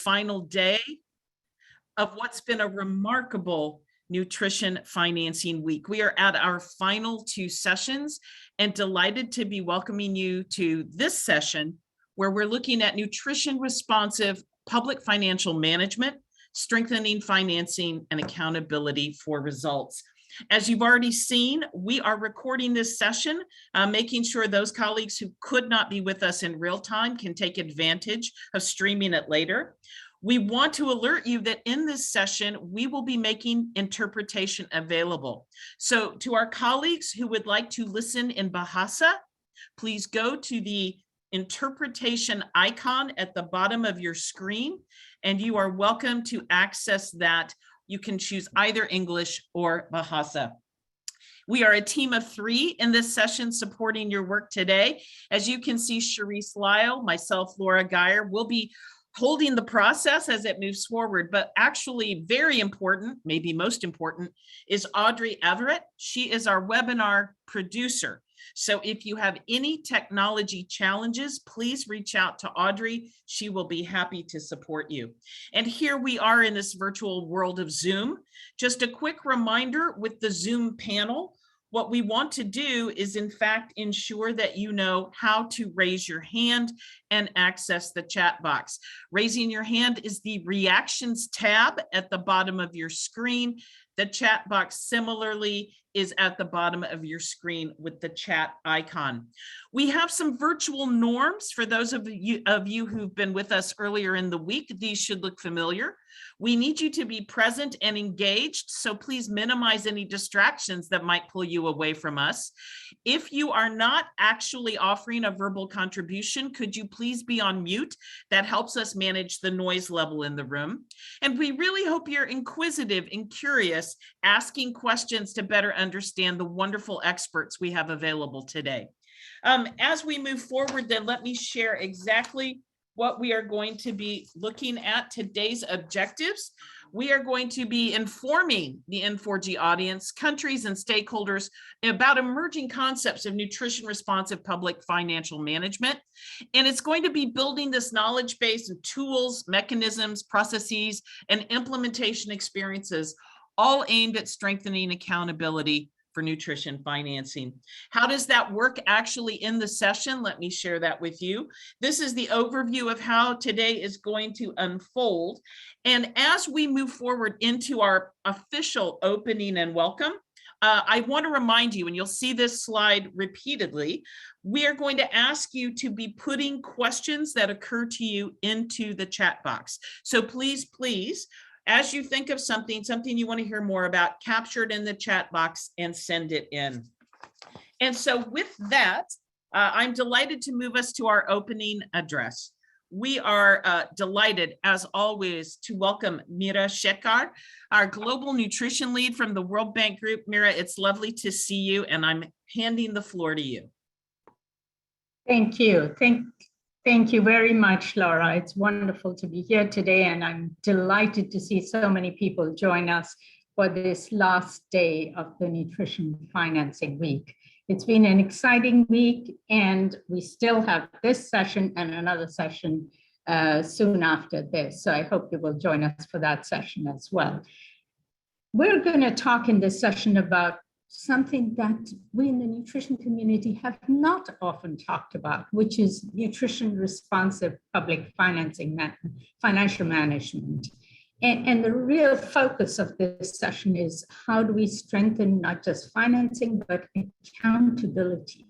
final day of what's been a remarkable nutrition financing week. We are at our final 2 sessions and delighted to be welcoming you to this session where we're looking at nutrition responsive public financial management, strengthening financing and accountability for results. As you've already seen, we are recording this session, making sure those colleagues who could not be with us in real time can take advantage of streaming it later. We want to alert you that in this session, we will be making interpretation available. So to our colleagues who would like to listen in Bahasa, please go to the interpretation icon at the bottom of your screen, and you are welcome to access that. You can choose either English or Bahasa. We are a team of 3 in this session supporting your work today. As you can see, Charisse Lyle, myself, Laura Geyer, will be holding the process as it moves forward, but actually very important, maybe most important, is Audrey Everett. She is our webinar producer. So if you have any technology challenges, please reach out to Audrey. She will be happy to support you. And here we are in this virtual world of Zoom. Just a quick reminder with the Zoom panel, what we want to do is in fact ensure that you know how to raise your hand and access the chat box. Raising your hand is the reactions tab at the bottom of your screen. The chat box similarly is at the bottom of your screen with the chat icon. We have some virtual norms for those of you who've been with us earlier in the week. These should look familiar. We need you to be present and engaged, so please minimize any distractions that might pull you away from us. If you are not actually offering a verbal contribution, could you please be on mute? That helps us manage the noise level in the room. And we really hope you're inquisitive and curious, asking questions to better understand the wonderful experts we have available today. As we move forward, then let me share exactly what we are going to be looking at. Today's objectives. We are going to be informing the N4G audience, countries, and stakeholders about emerging concepts of nutrition responsive public financial management. And it's going to be building this knowledge base and tools, mechanisms, processes, and implementation experiences, all aimed at strengthening accountability for nutrition financing. How does that work actually in the session? Let me share that with you. This is the overview of how today is going to unfold. And as we move forward into our official opening and welcome, I want to remind you, and you'll see this slide repeatedly, we are going to ask you to be putting questions that occur to you into the chat box. So please, as you think of something you want to hear more about, capture it in the chat box and send it in. And so with that, I'm delighted to move us to our opening address. We are delighted, as always, to welcome Mira Shekhar, our Global Nutrition Lead from the World Bank Group. Mira, it's lovely to see you, and I'm handing the floor to you. Thank you. Thank you very much, Laura. It's wonderful to be here today, and I'm delighted to see so many people join us for this last day of the Nutrition Financing Week. It's been an exciting week, and we still have this session and another session soon after this. So I hope you will join us for that session as well. We're going to talk in this session about something that we in the nutrition community have not often talked about, which is nutrition responsive public financial management. And the real focus of this session is how do we strengthen not just financing, but accountability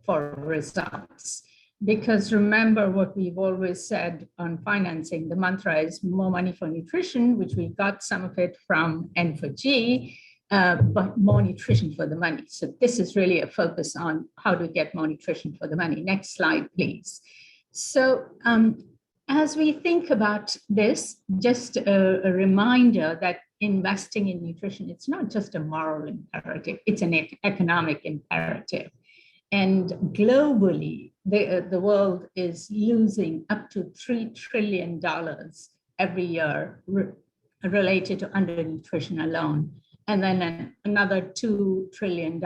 for results. Because remember what we've always said on financing, the mantra is more money for nutrition, which we got some of it from N4G, but more nutrition for the money. So this is really a focus on how to get more nutrition for the money. Next slide, please. So as we think about this, just a reminder that investing in nutrition, it's not just a moral imperative, it's an economic imperative. And globally, the world is losing up to $3 trillion every year related to undernutrition alone. And then another $2 trillion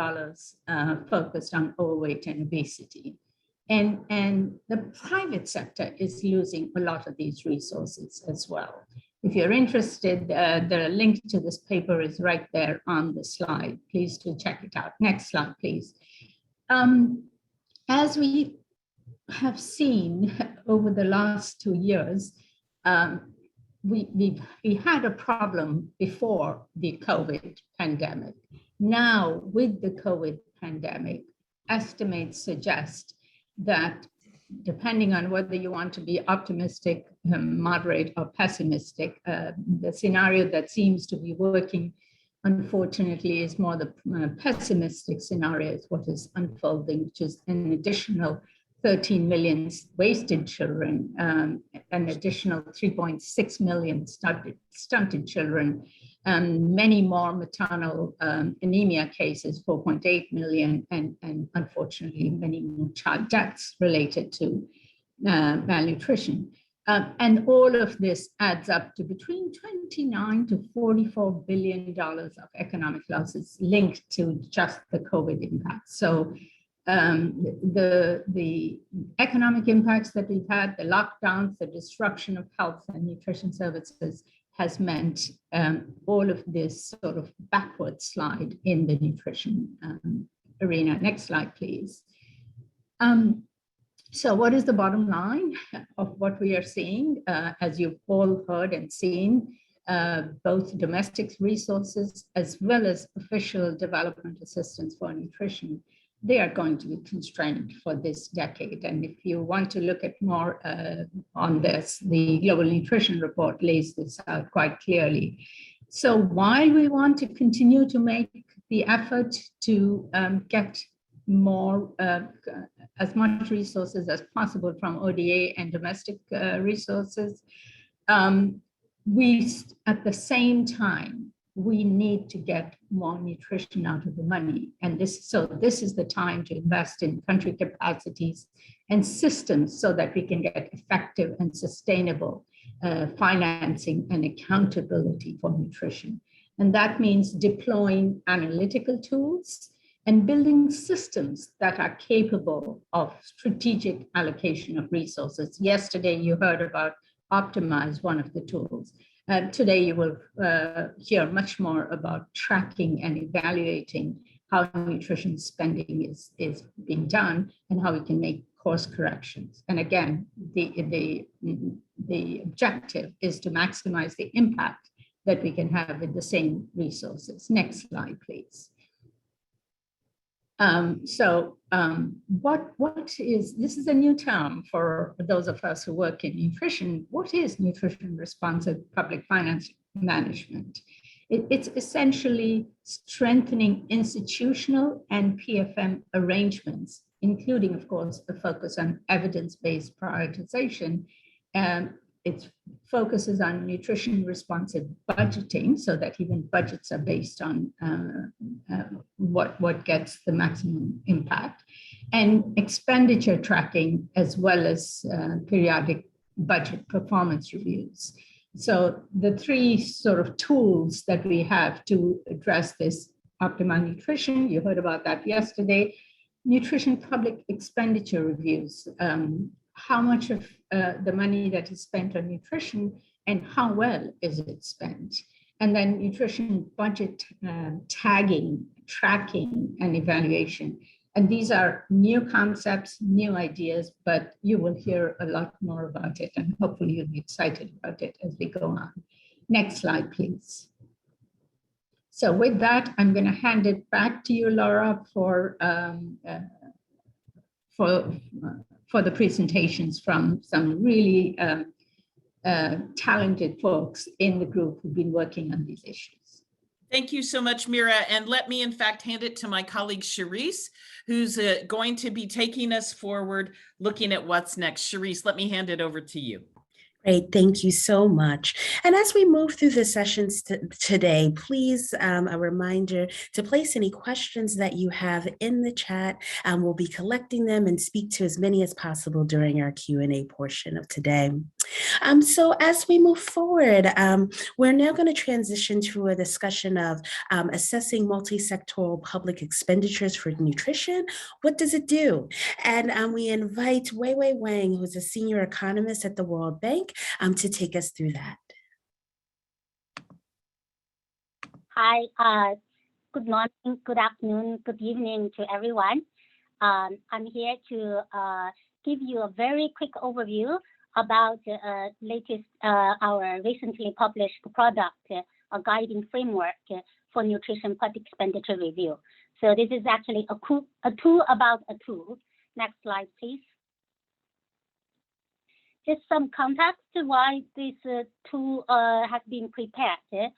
focused on overweight and obesity. And the private sector is losing a lot of these resources as well. If you're interested, the link to this paper is right there on the slide. Please do check it out. Next slide, please. As we have seen over the last 2 years, we had a problem before the COVID pandemic. Now, with the COVID pandemic, estimates suggest that depending on whether you want to be optimistic, moderate, or pessimistic, the scenario that seems to be working, unfortunately, is more the pessimistic scenario, is what is unfolding, which is an additional 13 million wasted children, an additional 3.6 million stunted children, many more maternal anemia cases, 4.8 million, and unfortunately many more child deaths related to malnutrition. And all of this adds up to between $29 to $44 billion of economic losses linked to just the COVID impact. So the economic impacts that we've had, the lockdowns, the disruption of health and nutrition services has meant all of this sort of backward slide in the nutrition arena. Next slide, please. So what is the bottom line of what we are seeing? As you've all heard and seen, both domestic resources as well as official development assistance for nutrition, they are going to be constrained for this decade. And if you want to look at more on this, the Global Nutrition Report lays this out quite clearly. So while we want to continue to make the effort to get more, as much resources as possible from ODA and domestic resources, we, at the same time, we need to get more nutrition out of the money. And this is the time to invest in country capacities and systems so that we can get effective and sustainable financing and accountability for nutrition. And that means deploying analytical tools and building systems that are capable of strategic allocation of resources. Yesterday, you heard about Optimize, one of the tools. Today, you will hear much more about tracking and evaluating how nutrition spending is being done and how we can make course corrections. And again, the objective is to maximize the impact that we can have with the same resources. Next slide, please. This is a new term for those of us who work in nutrition. What is nutrition responsive public finance management? It's essentially strengthening institutional and PFM arrangements, including, of course, a focus on evidence-based prioritization. It focuses on nutrition responsive budgeting so that even budgets are based on what gets the maximum impact, and expenditure tracking, as well as periodic budget performance reviews. So the three sort of tools that we have to address this: optimal nutrition, you heard about that yesterday; nutrition public expenditure reviews, how much of the money that is spent on nutrition and how well is it spent? And then nutrition budget tagging, tracking, and evaluation. And these are new concepts, new ideas, but you will hear a lot more about it, and hopefully you'll be excited about it as we go on. Next slide, please. So with that, I'm going to hand it back to you, Laura, for the presentations from some really talented folks in the group who've been working on these issues. Thank you so much, Mira. And let me, in fact, hand it to my colleague, Charisse, who's going to be taking us forward, looking at what's next. Charisse, let me hand it over to you. Great, thank you so much. And as we move through the sessions today, please, a reminder to place any questions that you have in the chat. We'll be collecting them and speak to as many as possible during our Q&A portion of today. So as we move forward, we're now going to transition to a discussion of assessing multi-sectoral public expenditures for nutrition. What does it do? And we invite Wei Wang, who's a senior economist at the World Bank, to take us through that. Hi, good morning, good afternoon, good evening to everyone. I'm here to give you a very quick overview about our recently published product, a guiding framework for Nutrition Public Expenditure Review. So this is actually a tool about a tool. Next slide, please. Just some context to why this tool has been prepared.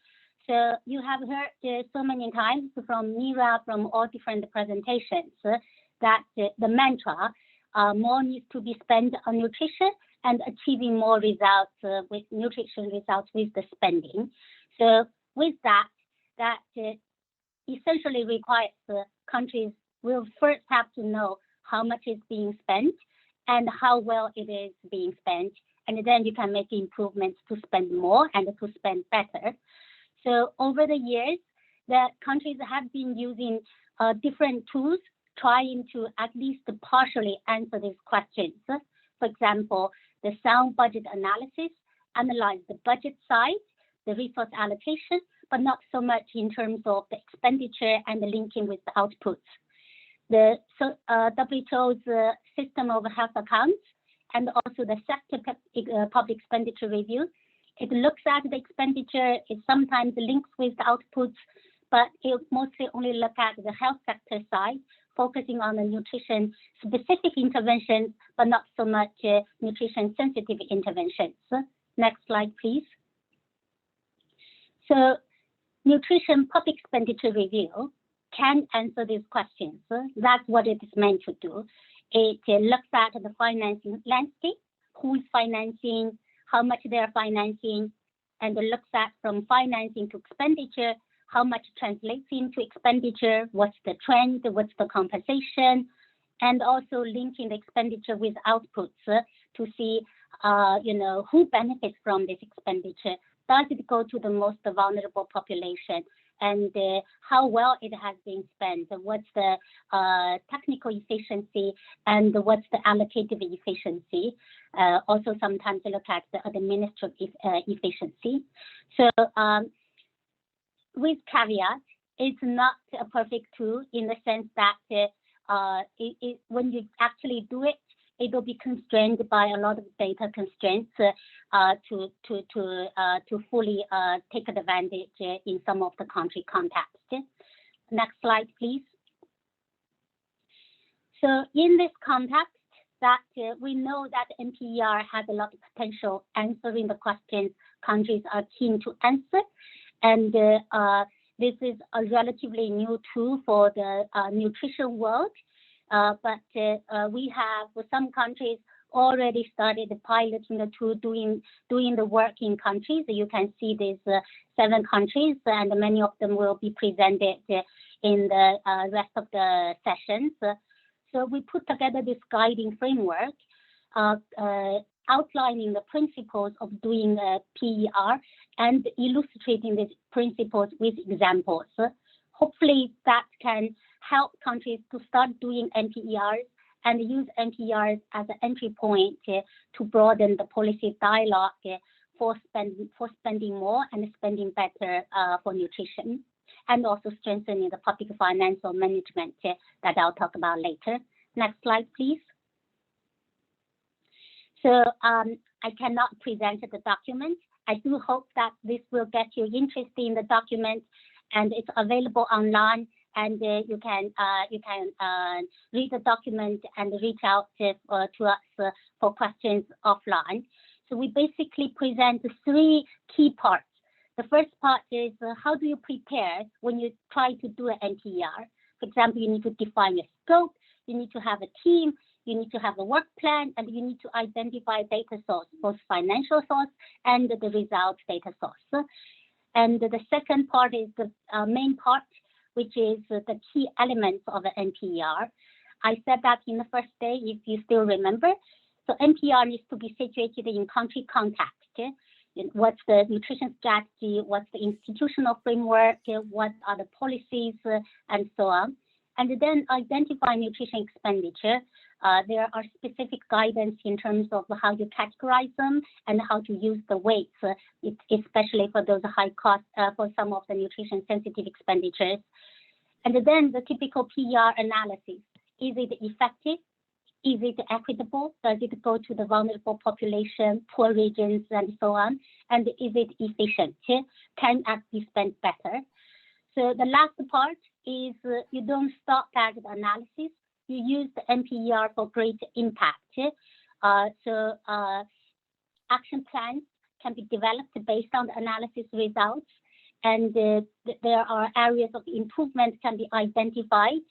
So you have heard so many times from Mira, from all different presentations, that the mantra, more needs to be spent on nutrition and achieving more results with nutrition results with the spending. So with that essentially requires countries will first have to know how much is being spent and how well it is being spent. And then you can make improvements to spend more and to spend better. So over the years, the countries have been using different tools, trying to at least partially answer these questions. For example, the sound budget analysis, analyze the budget side, the resource allocation, but not so much in terms of the expenditure and the linking with the outputs. The WHO's system of health accounts and also the sector public expenditure review, it looks at the expenditure, it sometimes links with the outputs, but it mostly only look at the health sector side, focusing on the nutrition specific interventions, but not so much nutrition sensitive interventions. Next slide, please. So Nutrition Public Expenditure Review can answer these questions. That's what it is meant to do. It looks at the financing landscape, who is financing, how much they are financing, and it looks at from financing to expenditure, how much translates into expenditure, what's the trend, what's the compensation, and also linking the expenditure with outputs to see, who benefits from this expenditure. Does it go to the most vulnerable population? And how well it has been spent, what's the technical efficiency and what's the allocative efficiency. Also sometimes look at the administrative efficiency. So with caveat, it's not a perfect tool in the sense that when you actually do it, it will be constrained by a lot of data constraints to fully take advantage in some of the country contexts. Next slide, please. So in this context, that we know that NPER has a lot of potential answering the questions countries are keen to answer. And this is a relatively new tool for the nutrition world. But we have, with some countries, already started piloting the tool, doing the work in countries. You can see these 7 countries, and many of them will be presented in the rest of the sessions. So we put together this guiding framework, outlining the principles of doing PER and illustrating these principles with examples. Hopefully that can help countries to start doing NPERs and use NPERs as an entry point to broaden the policy dialogue for spending more and spending better for nutrition, and also strengthening the public financial management that I'll talk about later. Next slide, please. So I cannot present the document. I do hope that this will get you interested in the document, and it's available online. And you can read the document and reach out to us for questions offline. So we basically present 3 key parts. The first part is how do you prepare when you try to do an NPER? For example, you need to define your scope, you need to have a team, you need to have a work plan, and you need to identify data source, both financial source and the result data source. And the second part is the main part, which is the key elements of the NPR. I said that in the first day, if you still remember. So NPR needs to be situated in country context. What's the nutrition strategy? What's the institutional framework? What are the policies, and so on. And then identify nutrition expenditure. There are specific guidance in terms of how you categorize them and how to use the weights, especially for those high cost, for some of the nutrition sensitive expenditures. And then the typical PR analysis. Is it effective? Is it equitable? Does it go to the vulnerable population, poor regions, and so on? And is it efficient? Can it be spent better? So the last part is you don't stop at the analysis. You use the NPR for great impact. Action plans can be developed based on the analysis results. And there are areas of improvement can be identified.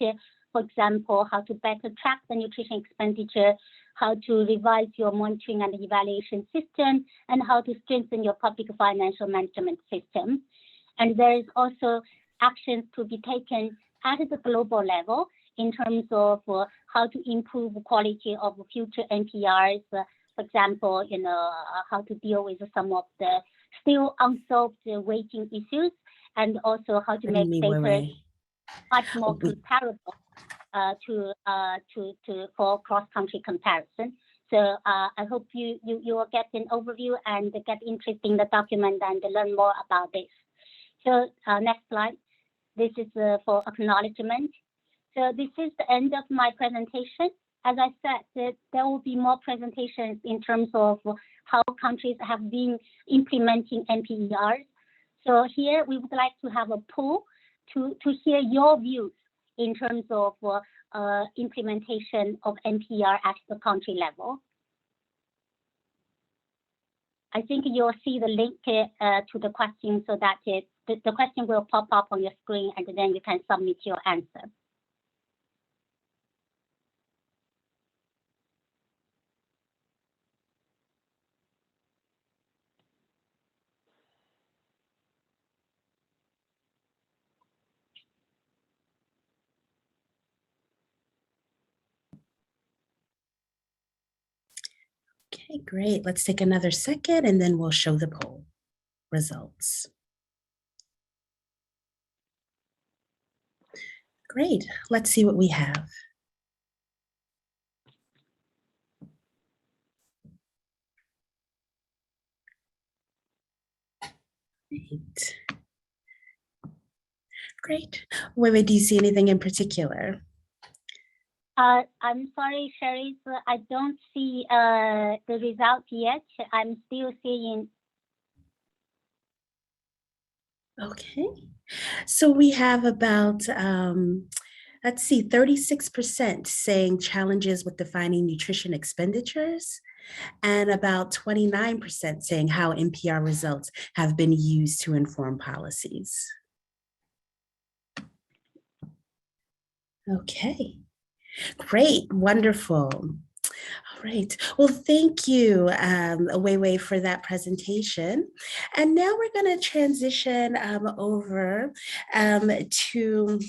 For example, how to better track the nutrition expenditure, how to revise your monitoring and evaluation system, and how to strengthen your public financial management system. And there is also actions to be taken at the global level in terms of how to improve quality of future NPRs. For example, how to deal with some of the still unsolved weighting issues, and also how to make data much more comparable for cross-country comparison. So I hope you will get an overview and get interested in the document and learn more about this. So next slide. This is for acknowledgement. So this is the end of my presentation. As I said, there will be more presentations in terms of how countries have been implementing NPERs. So here we would like to have a poll to hear your views in terms of implementation of NPR at the country level. I think you'll see the link to the question so that the question will pop up on your screen, and then you can submit your answer. Okay, great. Let's take another second and then we'll show the poll results. Great. Let's see what we have. Great. Wei, do you see anything in particular? I'm sorry, Sherry, I don't see the result yet. I'm still seeing. Okay, so we have about, let's see, 36% saying challenges with defining nutrition expenditures, and about 29% saying how NPR results have been used to inform policies. Okay. Great, wonderful. All right, well, thank you, Wei, for that presentation. And now we're going to transition over to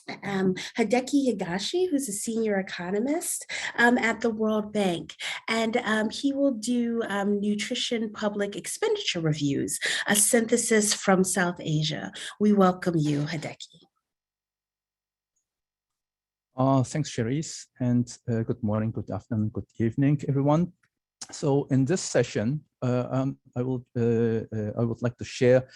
Hideki Higashi, who's a senior economist at the World Bank. And he will do Nutrition Public Expenditure Reviews, a synthesis from South Asia. We welcome you, Hideki. Thanks, Cherise, and good morning, good afternoon, good evening, everyone. So in this session, I would like to share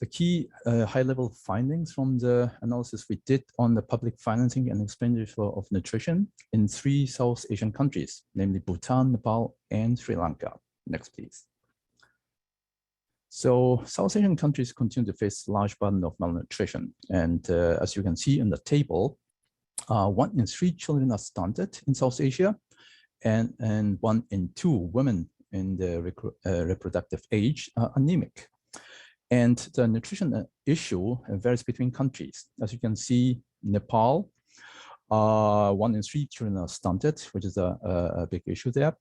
the key high-level findings from the analysis we did on the public financing and expenditure of nutrition in 3 South Asian countries, namely Bhutan, Nepal, and Sri Lanka. Next, please. So South Asian countries continue to face large burden of malnutrition, and as you can see in the table, 1 in 3 children are stunted in South Asia, and 1 in 2 women in the reproductive age are anemic. And the nutrition issue varies between countries. As you can see, Nepal, 1 in 3 children are stunted, which is a big issue there.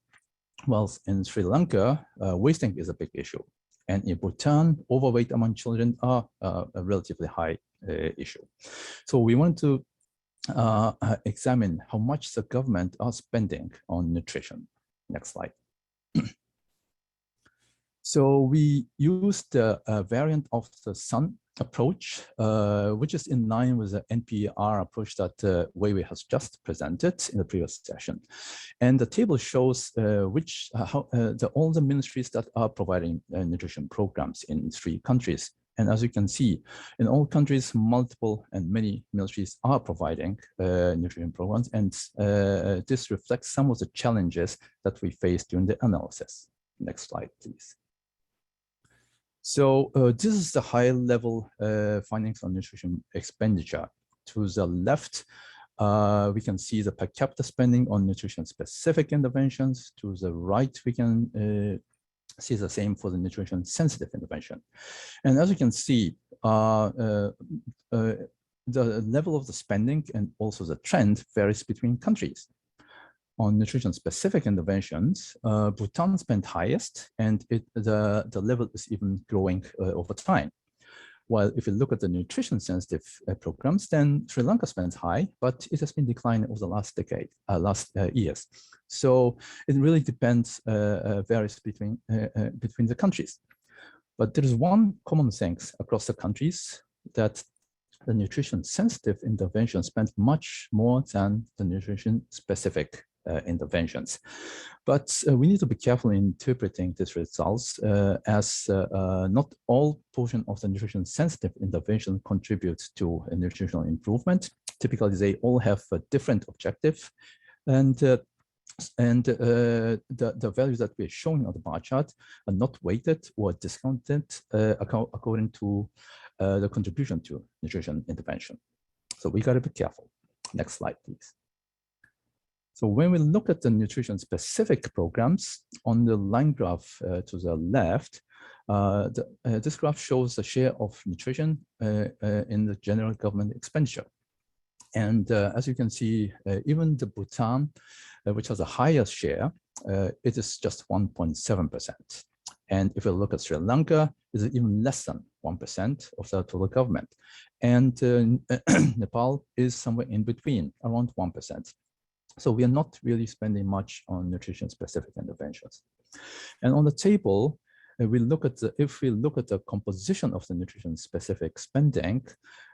Whilst in Sri Lanka, wasting is a big issue. And in Bhutan, overweight among children are a relatively high issue. So we want to examine how much the government are spending on nutrition. Next slide. So we used the variant of the sun approach, which is in line with the NPR approach that Wei has just presented in the previous session. And the table shows all the ministries that are providing nutrition programs in 3 countries. And as you can see, in all countries, multiple and many ministries are providing nutrition programs. And this reflects some of the challenges that we faced during the analysis. Next slide, please. So this is the high-level findings on nutrition expenditure. To the left, we can see the per capita spending on nutrition-specific interventions. To the right, we can see the same for the nutrition-sensitive intervention. And as you can see, the level of the spending and also the trend varies between countries. On nutrition-specific interventions, Bhutan spent highest, and the level is even growing over time. While if you look at the nutrition-sensitive programs, then Sri Lanka spends high, but it has been declining over the last decade, years. So it really depends, varies between the countries. But there is one common thing across the countries, that the nutrition-sensitive interventions spend much more than the nutrition-specific interventions. But we need to be careful in interpreting these results as not all portion of the nutrition sensitive intervention contributes to a nutritional improvement. Typically, they all have a different objective. And the values that we're showing on the bar chart are not weighted or discounted according to the contribution to nutrition intervention. So we got to be careful. Next slide, please. So when we look at the nutrition-specific programs, on the line graph to the left, this graph shows the share of nutrition in the general government expenditure. And as you can see, even the Bhutan, which has the highest share, it is just 1.7%. And if you look at Sri Lanka, it's even less than 1% of the total government. And Nepal is somewhere in between, around 1%. So we are not really spending much on nutrition-specific interventions. And on the table, if we look at the composition of the nutrition-specific spending,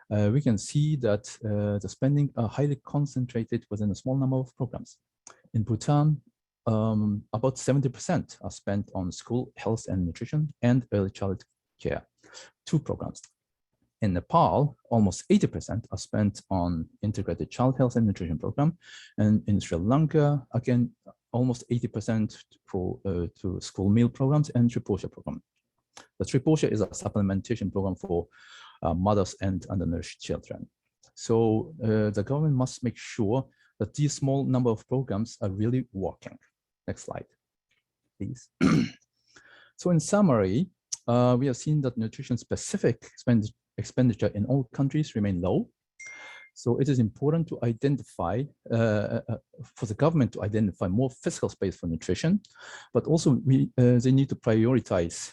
we can see that the spending are highly concentrated within a small number of programs. In Bhutan, about 70% are spent on school, health and nutrition, and early childhood care, 2 programs. In Nepal, almost 80% are spent on integrated child health and nutrition program. And in Sri Lanka, again, almost 80% to school meal programs and Triposha program. The Triposha is a supplementation program for mothers and undernourished children. So the government must make sure that these small number of programs are really working. Next slide, please. So in summary, we have seen that nutrition-specific expenditure in all countries remain low. So it is important to identify, for the government to identify more fiscal space for nutrition, but also they need to prioritize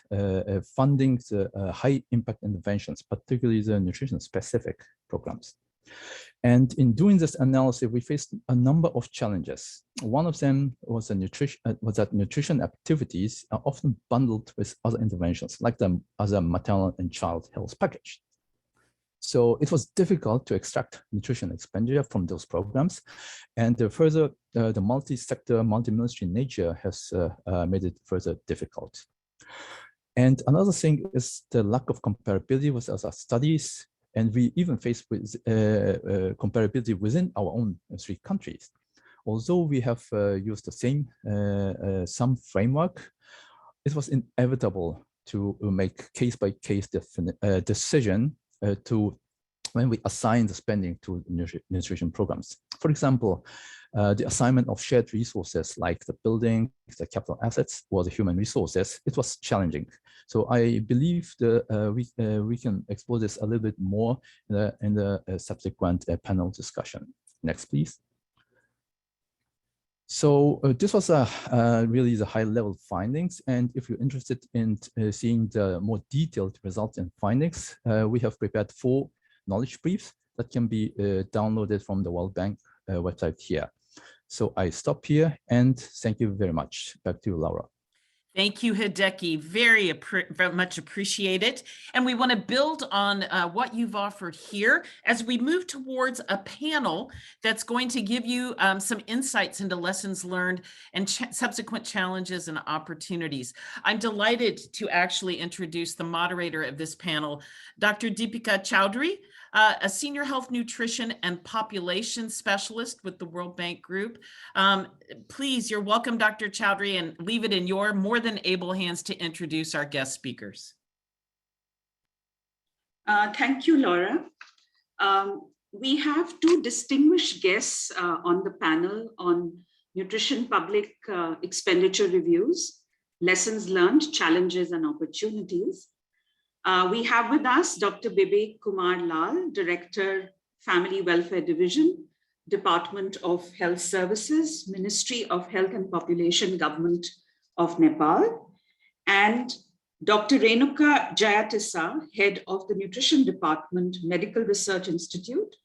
funding the high impact interventions, particularly the nutrition-specific programs. And in doing this analysis, we faced a number of challenges. One of them was that nutrition activities are often bundled with other interventions, like the other maternal and child health package. So it was difficult to extract nutrition expenditure from those programs. And further, the multi-sector, multi-ministry nature has made it further difficult. And another thing is the lack of comparability with other studies. And we even faced with comparability within our own 3 countries. Although we have used the same some framework, it was inevitable to make case-by-case decision when we assign the spending to nutrition programs. For example, the assignment of shared resources like the building, the capital assets, or the human resources, it was challenging. So I believe we can explore this a little bit more in the subsequent panel discussion. Next, please. So this was really the high-level findings, and if you're interested in seeing the more detailed results and findings, we have prepared 4 knowledge briefs that can be downloaded from the World Bank website here. So I stop here and thank you very much. Back to you, Laura. Thank you, Hideki. Very much appreciate it. And we want to build on what you've offered here as we move towards a panel that's going to give you some insights into lessons learned and subsequent challenges and opportunities. I'm delighted to actually introduce the moderator of this panel, Dr. Deepika Chowdhury, a senior health nutrition and population specialist with the World Bank Group. Please, you're welcome, Dr. Chowdhury, and leave it in your more than able hands to introduce our guest speakers. Thank you, Laura. We have 2 distinguished guests on the panel on Nutrition Public Expenditure Reviews, Lessons Learned, Challenges and Opportunities. We have with us Dr. Bibek Kumar Lal, Director, Family Welfare Division, Department of Health Services, Ministry of Health and Population, Government of Nepal, and Dr. Renuka Jayatissa, Head of the Nutrition Department, Medical Research Institute,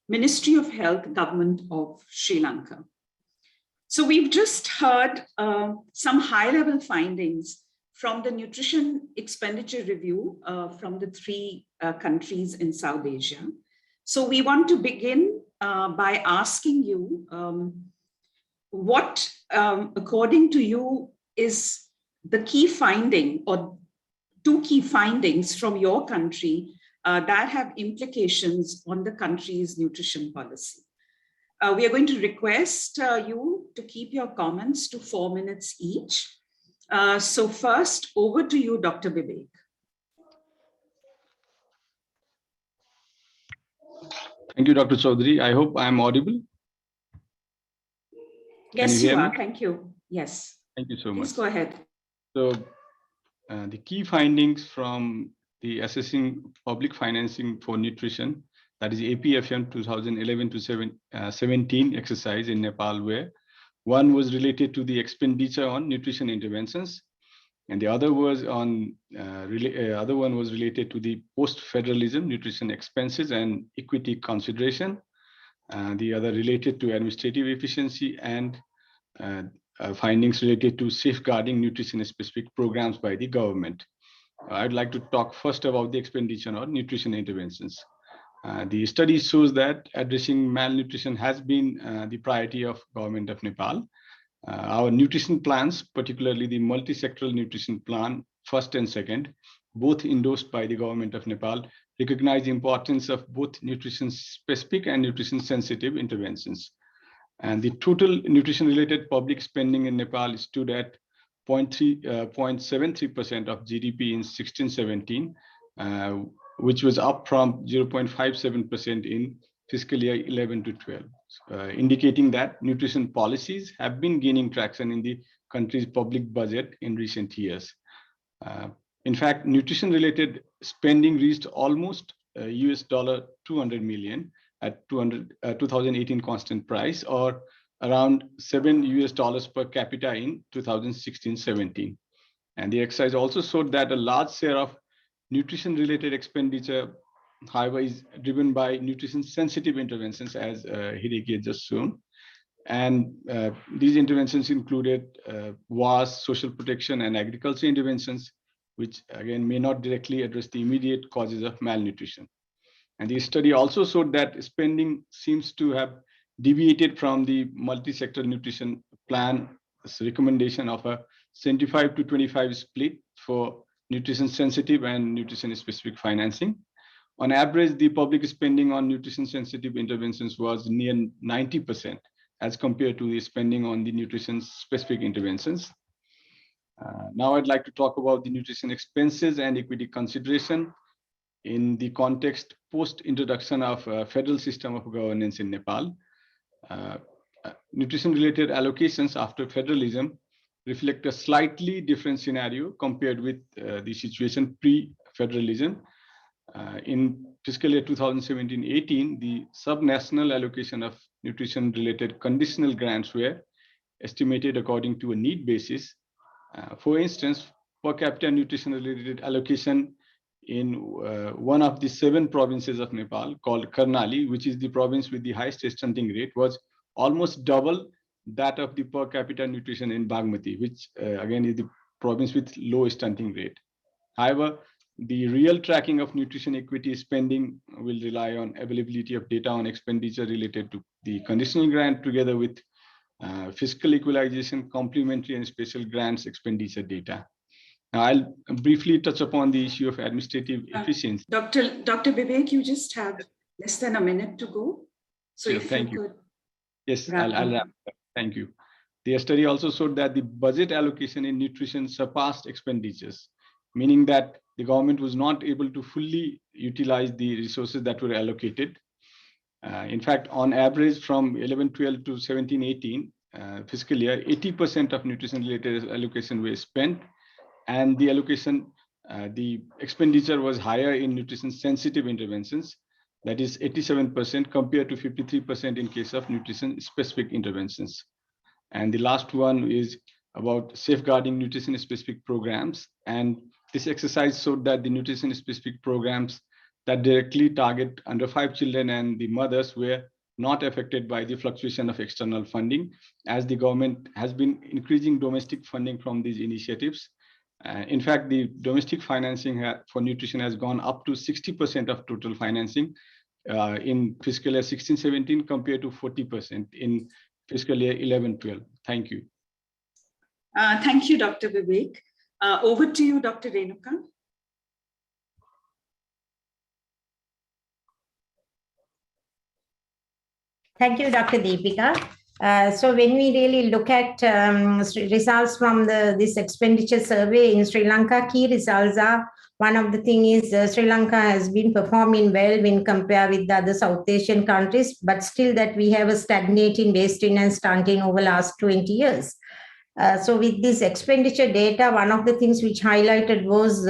Ministry of Health, Government of Sri Lanka. So we've just heard some high-level findings from the Nutrition Expenditure Review from the 3 countries in South Asia. So we want to begin by asking you what, according to you, is the key finding or 2 key findings from your country that have implications on the country's nutrition policy. We are going to request you to keep your comments to 4 minutes each. So first, over to you, Dr. Bibek. Thank you, Dr. Chowdhury. I hope I'm audible. Yes, you are. Thank you. Yes. Thank you so much. Please go ahead. So the key findings from the Assessing Public Financing for Nutrition, that is APFM 2011 to 17 exercise in Nepal, where one was related to the expenditure on nutrition interventions, and the other was on other one was related to the post-federalism nutrition expenses and equity consideration. The other related to administrative efficiency and findings related to safeguarding nutrition-specific programs by the government. I'd like to talk first about the expenditure on nutrition interventions. The study shows that addressing malnutrition has been the priority of Government of Nepal. Our nutrition plans, particularly the multi-sectoral nutrition plan, first and second, both endorsed by the Government of Nepal, recognize the importance of both nutrition-specific and nutrition-sensitive interventions. And the total nutrition-related public spending in Nepal stood at 0.73% of GDP in 16-17, which was up from 0.57% in fiscal year 11 to 12, indicating that nutrition policies have been gaining traction in the country's public budget in recent years. In fact, nutrition-related spending reached almost $200 million at 2018 constant price, or around $7 per capita in 2016-17. And the exercise also showed that a large share of nutrition-related expenditure, however, is driven by nutrition-sensitive interventions, as Hideki just shown. And these interventions included WAS, social protection, and agriculture interventions, which again may not directly address the immediate causes of malnutrition. And the study also showed that spending seems to have deviated from the multi-sector nutrition plan's recommendation of a 75 to 25 split for nutrition-sensitive and nutrition-specific financing. On average, the public spending on nutrition-sensitive interventions was near 90% as compared to the spending on the nutrition-specific interventions. Now I'd like to talk about the nutrition expenses and equity consideration in the context post-introduction of a federal system of governance in Nepal. Nutrition-related allocations after federalism reflect a slightly different scenario compared with the situation pre-federalism. In fiscal year 2017-18, the subnational allocation of nutrition-related conditional grants were estimated according to a need basis. For instance, per capita nutrition-related allocation in one of the 7 provinces of Nepal called Karnali, which is the province with the highest stunting rate, was almost double that of the per capita nutrition in Bagmati, which again is the province with low stunting rate. However, the real tracking of nutrition equity spending will rely on availability of data on expenditure related to the conditional grant together with fiscal equalization, complementary and special grants expenditure data. Now, I'll briefly touch upon the issue of administrative efficiency. Dr. Vivek, you just have less than a minute to go. So Sure, if thank you you. could. Yes, I'll wrap up. Thank you. The study also showed that the budget allocation in nutrition surpassed expenditures, meaning that the government was not able to fully utilize the resources that were allocated. In fact, on average from 11-12 to 17-18 fiscal year, 80% of nutrition-related allocation were spent, and the allocation, the expenditure was higher in nutrition-sensitive interventions, that is 87% compared to 53% in case of nutrition-specific interventions. And the last one is about safeguarding nutrition-specific programs. And this exercise showed that the nutrition-specific programs that directly target under 5 children and the mothers were not affected by the fluctuation of external funding, as the government has been increasing domestic funding from these initiatives. In fact, the domestic financing for nutrition has gone up to 60% of total financing in fiscal year 16-17 compared to 40% in fiscal year 11-12. Thank you. Thank you, Dr. Vivek. Over to you, Dr. Renuka. Thank you, Dr. Deepika. So when we really look at results from this expenditure survey in Sri Lanka, key results are, one of the things is Sri Lanka has been performing well when compared with the other South Asian countries, but still that we have a stagnating wasting and stunting over the last 20 years. So with this expenditure data, one of the things which highlighted was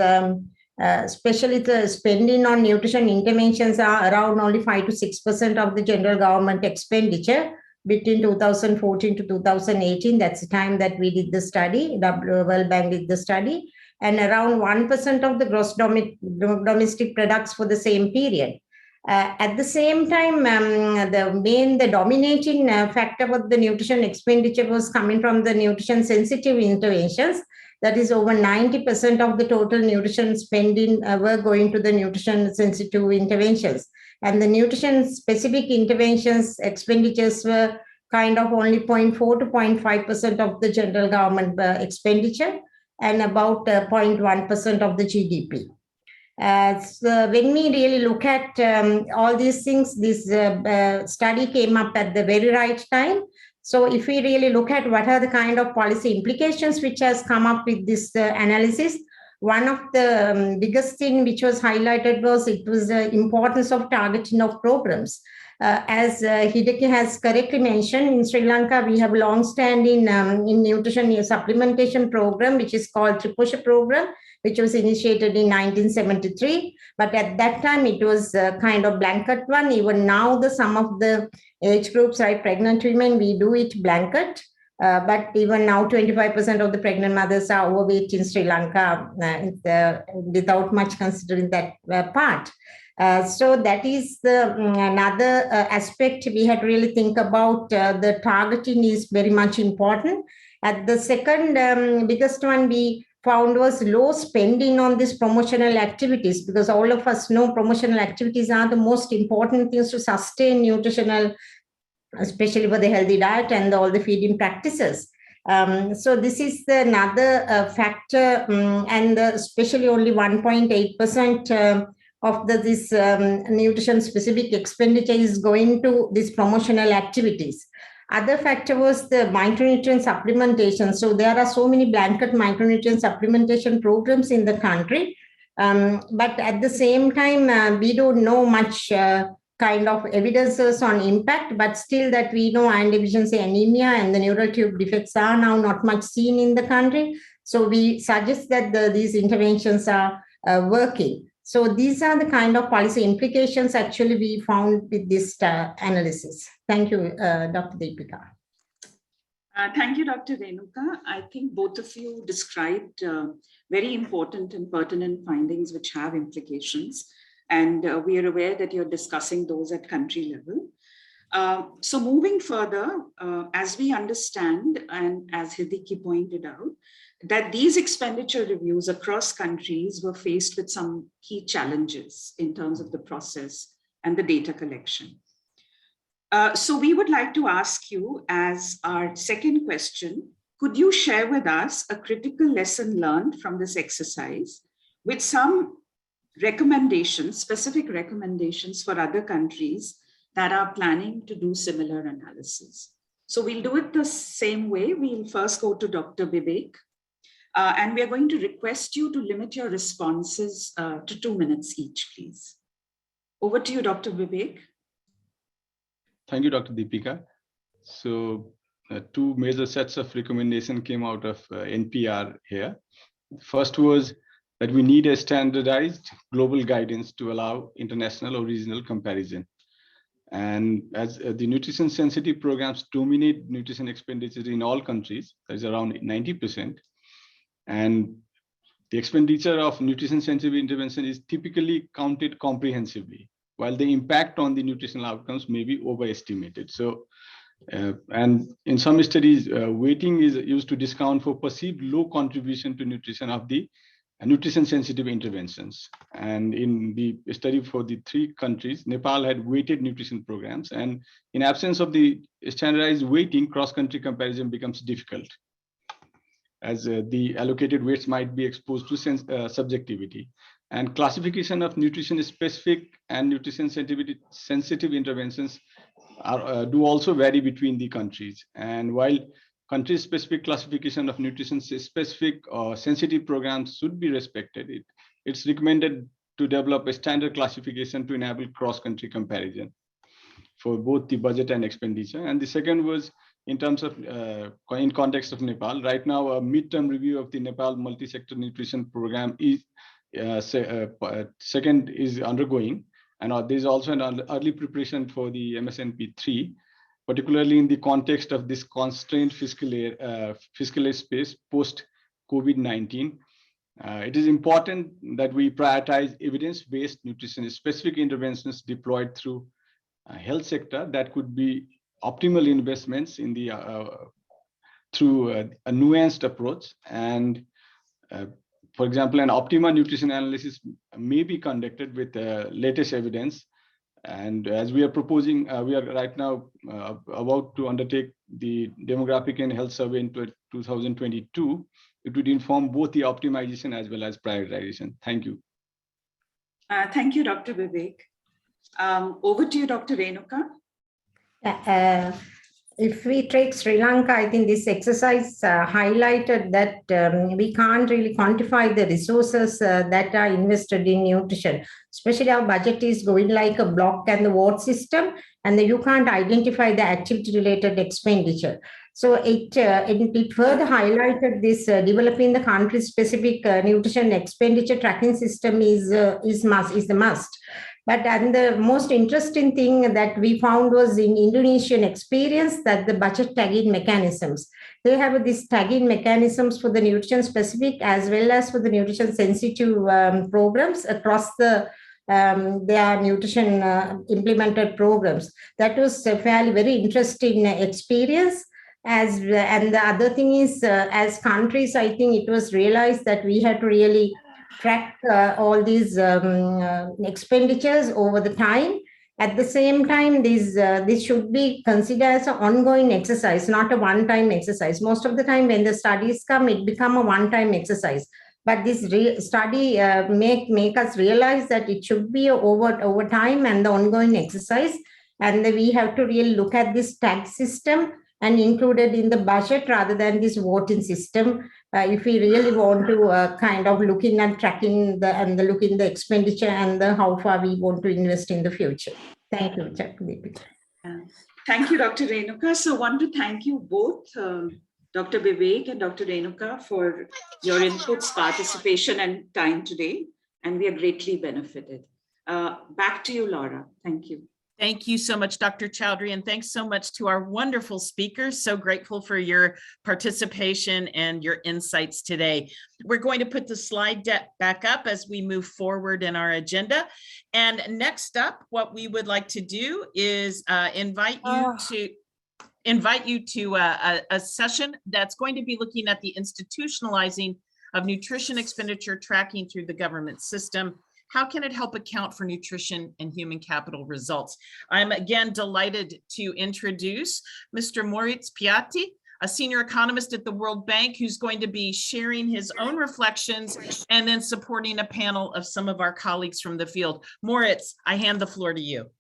especially the spending on nutrition interventions are around only 5 to 6% of the general government expenditure between 2014 to 2018. That's the time that we did the study, World Bank did the study, and around 1% of the gross domestic products for the same period. At the same time, the dominating factor of the nutrition expenditure was coming from the nutrition sensitive interventions. That is over 90% of the total nutrition spending were going to the nutrition sensitive interventions. And the nutrition specific interventions expenditures were kind of only 0.4 to 0.5% of the general government expenditure and about 0.1% of the GDP. So when we really look at all these things, this study came up at the very right time. So if we really look at what are the kind of policy implications which has come up with this analysis, one of the biggest thing which was highlighted was it was the importance of targeting of programs. As Hideki has correctly mentioned, in Sri Lanka, we have long-standing in nutrition supplementation program, which is called Triposha program, which was initiated in 1973. But at that time, it was a kind of blanket one. Even now, some of the age groups like pregnant women, we do it blanket. But even now, 25% of the pregnant mothers are overweight in Sri Lanka without much considering that part. So that is another aspect we had really think about. The targeting is very much important. At the second biggest one we found was low spending on these promotional activities, because all of us know promotional activities are the most important things to sustain nutritional, especially for the healthy diet and all the feeding practices. So this is another factor, and especially only 1.8% of this nutrition specific expenditure is going to these promotional activities. Other factor was the micronutrient supplementation. So there are so many blanket micronutrient supplementation programs in the country, but at the same time we don't know much kind of evidences on impact, but still that we know iron deficiency anemia and the neural tube defects are now not much seen in the country. So we suggest that these interventions are working. So these are the kind of policy implications actually we found with this analysis. Thank you, Dr. Deepika. Thank you, Dr. Renuka. I think both of you described very important and pertinent findings which have implications. And we are aware that you're discussing those at country level. So moving further, as we understand, and as Hidiki pointed out, that these expenditure reviews across countries were faced with some key challenges in terms of the process and the data collection. So we would like to ask you, as our second question, could you share with us a critical lesson learned from this exercise with some recommendations, specific recommendations for other countries that are planning to do similar analysis? So we'll do it the same way. We'll first go to Dr. Vivek, and we are going to request you to limit your responses to 2 minutes each, please. Over to you, Dr. Vivek. Thank you, Dr. Deepika. So two major sets of recommendation came out of NPR here. First was that we need a standardized global guidance to allow international or regional comparison. And as the nutrition sensitive programs dominate nutrition expenditures in all countries, that is around 90%. And the expenditure of nutrition sensitive intervention is typically counted comprehensively, while the impact on the nutritional outcomes may be overestimated. So, and in some studies, weighting is used to discount for perceived low contribution to nutrition of the nutrition sensitive interventions. And in the study for the 3 countries, Nepal had weighted nutrition programs, and in absence of the standardized weighting, cross-country comparison becomes difficult, as the allocated weights might be exposed to subjectivity. And classification of nutrition specific and nutrition sensitive interventions do also vary between the countries. And while country specific classification of nutrition specific or sensitive programs should be respected, it's recommended to develop a standard classification to enable cross-country comparison for both the budget and expenditure. And the second was in terms of, in context of Nepal, right now a midterm review of the Nepal multi-sector nutrition program is second is undergoing, and there's also an early preparation for the MSNP 3, particularly in the context of this constrained fiscal year space post COVID-19. It is important that we prioritize evidence-based nutrition specific interventions deployed through health sector that could be optimal investments in the through a nuanced approach. And for example, an optimal nutrition analysis may be conducted with latest evidence. And as we are proposing, we are right now about to undertake the demographic and health survey in 2022. It would inform both the optimization as well as prioritization. Thank you. Thank you, Dr. Vivek. Over to you, Dr. Renuka. If we take Sri Lanka, I think this exercise highlighted that we can't really quantify the resources that are invested in nutrition. Especially our budget is going like a block and the ward system, and you can't identify the activity-related expenditure. So it further highlighted this developing the country-specific nutrition expenditure tracking system is the must. But and the most interesting thing that we found was in Indonesian experience that the budget tagging mechanisms. They have these tagging mechanisms for the nutrition specific as well as for the nutrition sensitive programs across their nutrition implemented programs. That was a fairly very interesting experience. And the other thing is, as countries, I think it was realized that we had to really track all these expenditures over the time. At the same time, this should be considered as an ongoing exercise, not a one-time exercise. Most of the time when the studies come, it becomes a one-time exercise. But this study make us realize that it should be over time and the ongoing exercise. And we have to really look at this tag system and included in the budget rather than this voting system. If we really want to kind of looking at tracking looking the expenditure and how far we want to invest in the future. Thank you, Deepika. Thank you, Dr. Renuka. So I want to thank you both, Dr. Vivek and Dr. Renuka, for your inputs, participation, and time today. and we are greatly benefited. Back to you, Laura. Thank you. Thank you so much, Dr. Chowdhury, and thanks so much to our wonderful speakers. So grateful for your participation and your insights today. We're going to put the slide deck back up as we move forward in our agenda. And next up, what we would like to do is invite you to a session that's going to be looking at the institutionalizing of nutrition expenditure tracking through the government system. How can it help account for nutrition and human capital results? I'm again delighted to introduce Mr. Moritz Piatti, a senior economist at the World Bank, who's going to be sharing his own reflections and then supporting a panel of some of our colleagues from the field. Moritz, I hand the floor to you.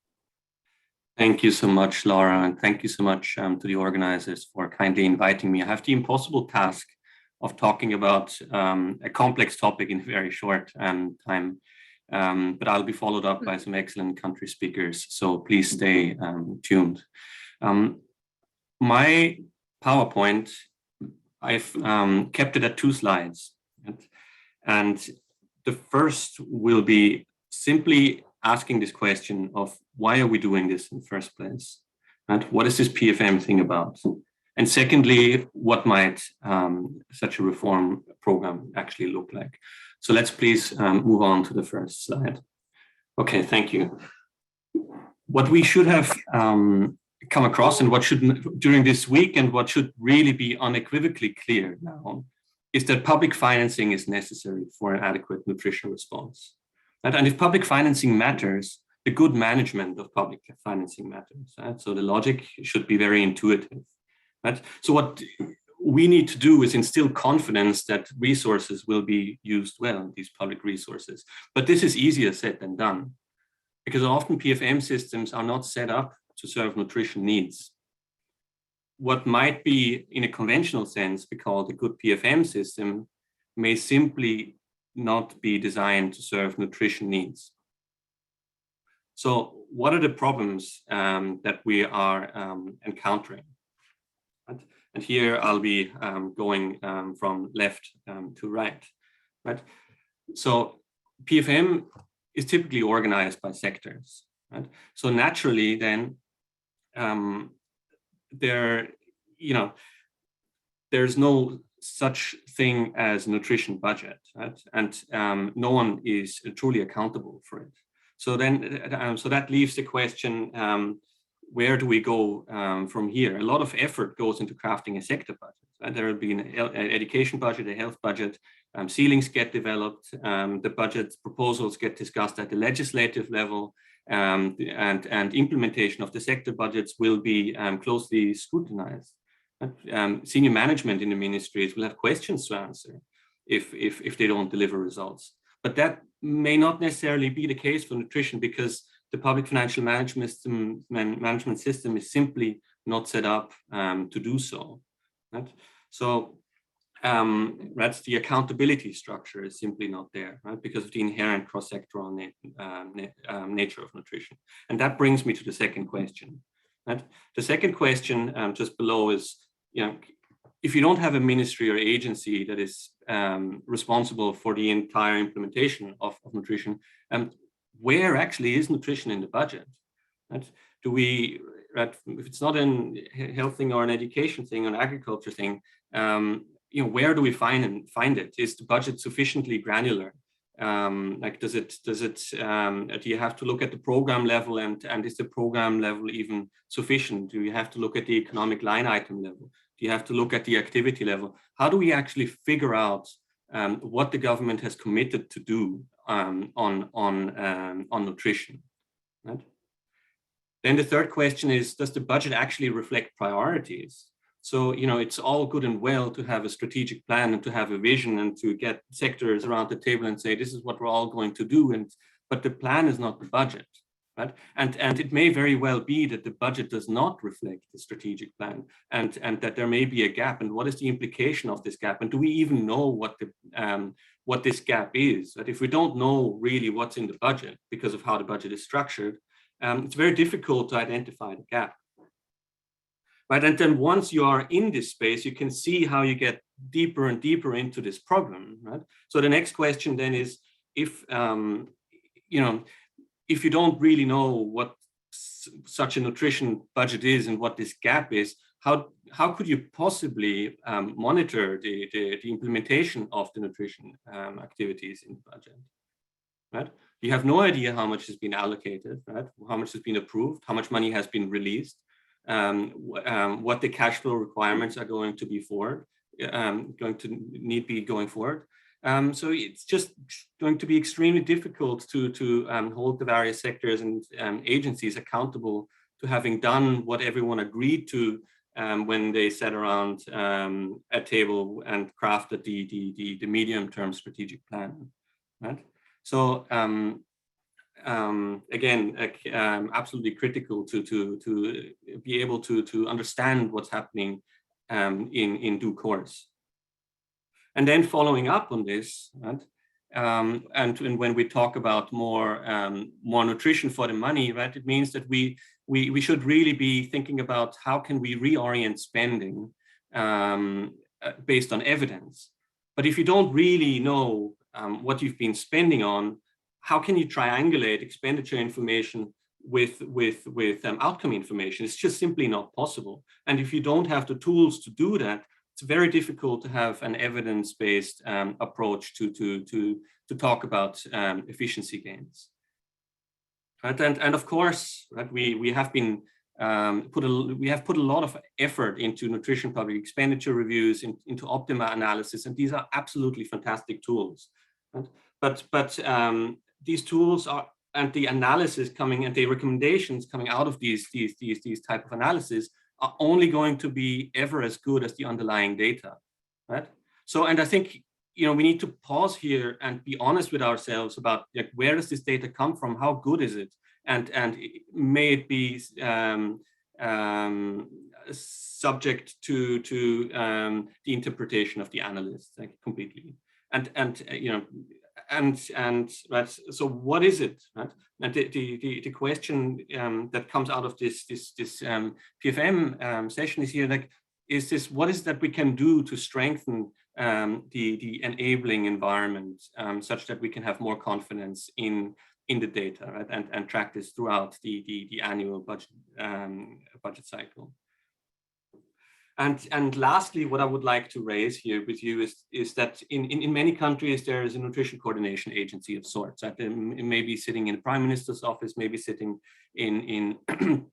Thank you so much, Laura, and thank you so much to the organizers for kindly inviting me. I have the impossible task of talking about a complex topic in a very short time. But I'll be followed up by some excellent country speakers, so please stay tuned. My PowerPoint, I've kept it at 2 slides. And the first will be simply asking this question of why are we doing this in the first place? And what is this PFM thing about? And secondly, what might such a reform program actually look like? So let's please move on to the first slide. Okay, thank you. What we should have come across and what should, during this week, and what should really be unequivocally clear now, is that public financing is necessary for an adequate nutrition response. And if public financing matters, the good management of public financing matters. Right? So the logic should be very intuitive. Right? So what we need to do is instill confidence that resources will be used well, these public resources. But this is easier said than done, because often PFM systems are not set up to serve nutrition needs. What might be, in a conventional sense, be called a good PFM system may simply not be designed to serve nutrition needs. So what are the problems that we are encountering? And here I'll be going from left to right. Right? So PFM is typically organized by sectors. Right? So naturally, then there's no such thing as nutrition budget, right? And no one is truly accountable for it. So then, so that leaves the question: where do we go from here? A lot of effort goes into crafting a sector budget. Right? There will be an education budget, a health budget. Ceilings get developed. The budget proposals get discussed at the legislative level. And implementation of the sector budgets will be closely scrutinized. Senior management in the ministries will have questions to answer if they don't deliver results. But that may not necessarily be the case for nutrition, because the public financial management system is simply not set up to do so. Right? So that's the accountability structure is simply not there, right? Because of the inherent cross-sectoral nature of nutrition. And that brings me to the second question. Right? The second question just below is, if you don't have a ministry or agency that is responsible for the entire implementation of nutrition, where actually is nutrition in the budget? Right? Do we, right, if it's not a health thing or an education thing or an agriculture thing, where do we find it? Is the budget sufficiently granular? Like, do you have to look at the program level, and is the program level even sufficient? Do you have to look at the economic line item level? Do you have to look at the activity level? How do we actually figure out what the government has committed to do on nutrition? Right? Then the third question is, does the budget actually reflect priorities? So, it's all good and well to have a strategic plan and to have a vision and to get sectors around the table and say, this is what we're all going to do. But the plan is not the budget, right? And it may very well be that the budget does not reflect the strategic plan, and that there may be a gap. And what is the implication of this gap? And do we even know what this gap is? That if we don't know really what's in the budget because of how the budget is structured, it's very difficult to identify the gap. Right, and then once you are in this space, you can see how you get deeper and deeper into this problem. Right? So the next question then is, if if you don't really know what such a nutrition budget is and what this gap is, how could you possibly monitor the implementation of the nutrition activities in the budget, right? You have no idea how much has been allocated, right? How much has been approved, how much money has been released, what the cash flow requirements are going to be going forward. So it's just going to be extremely difficult to hold the various sectors and agencies accountable to having done what everyone agreed to when they sat around a table and crafted the medium-term strategic plan, right? So again, absolutely critical to be able to understand what's happening in due course. And then following up on this, right? And when we talk about more nutrition for the money, right? It means that we should really be thinking about how can we reorient spending based on evidence. But if you don't really know what you've been spending on, how can you triangulate expenditure information with outcome information? It's just simply not possible. And if you don't have the tools to do that, it's very difficult to have an evidence-based approach to talk about efficiency gains. Right? And of course, right, we have been put a lot of effort into nutrition public expenditure reviews, into optima analysis, and these are absolutely fantastic tools. Right? But these tools are, and the analysis coming and the recommendations coming out of these type of analysis are only going to be ever as good as the underlying data, right? So, and I think, we need to pause here and be honest with ourselves about, like, where does this data come from? How good is it? And may it be subject to the interpretation of the analysts, like, completely. And right, so what is it, right? And the question that comes out of this PFM session is here, like, is this, what is that we can do to strengthen the enabling environment such that we can have more confidence in the data, right? And track this throughout the annual budget cycle. And lastly, what I would like to raise here with you is that in many countries, there is a nutrition coordination agency of sorts. Right? It may be sitting in the Prime Minister's office, maybe sitting in the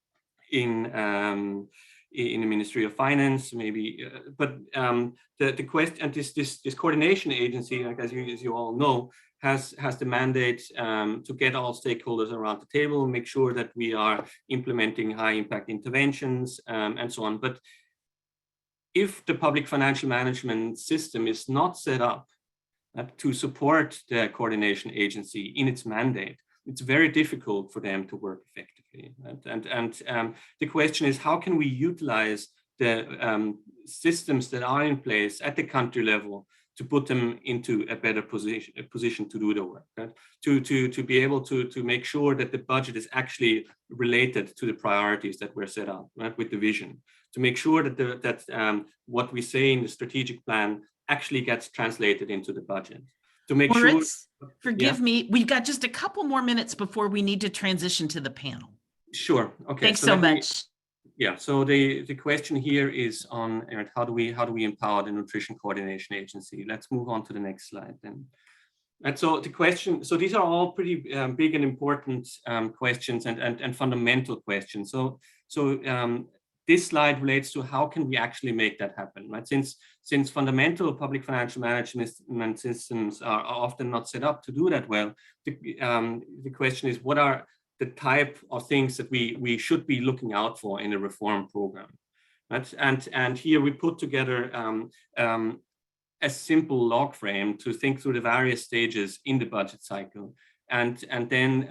Ministry of Finance, maybe. But the question, and this coordination agency, like, as you all know, has the mandate to get all stakeholders around the table, make sure that we are implementing high impact interventions, and so on. But if the public financial management system is not set up to support the coordination agency in its mandate, it's very difficult for them to work effectively. Right? And the question is, how can we utilize the systems that are in place at the country level to put them into a better position to do the work, right? To be able to make sure that the budget is actually related to the priorities that were set up, right, with the vision, to make sure that what we say in the strategic plan actually gets translated into the budget. To make Moritz, sure. Forgive me, we've got just a couple more minutes before we need to transition to the panel. Sure. Okay. Thanks so much. Yeah. So the question here is on how do we empower the Nutrition Coordination Agency? Let's move on to the next slide then. And so the question. So these are all pretty big and important questions and fundamental questions. So this slide relates to how can we actually make that happen, right? Since fundamental public financial management systems are often not set up to do that well, the question is, what are the type of things that we should be looking out for in a reform program, right? And here we put together a simple log frame to think through the various stages in the budget cycle, and then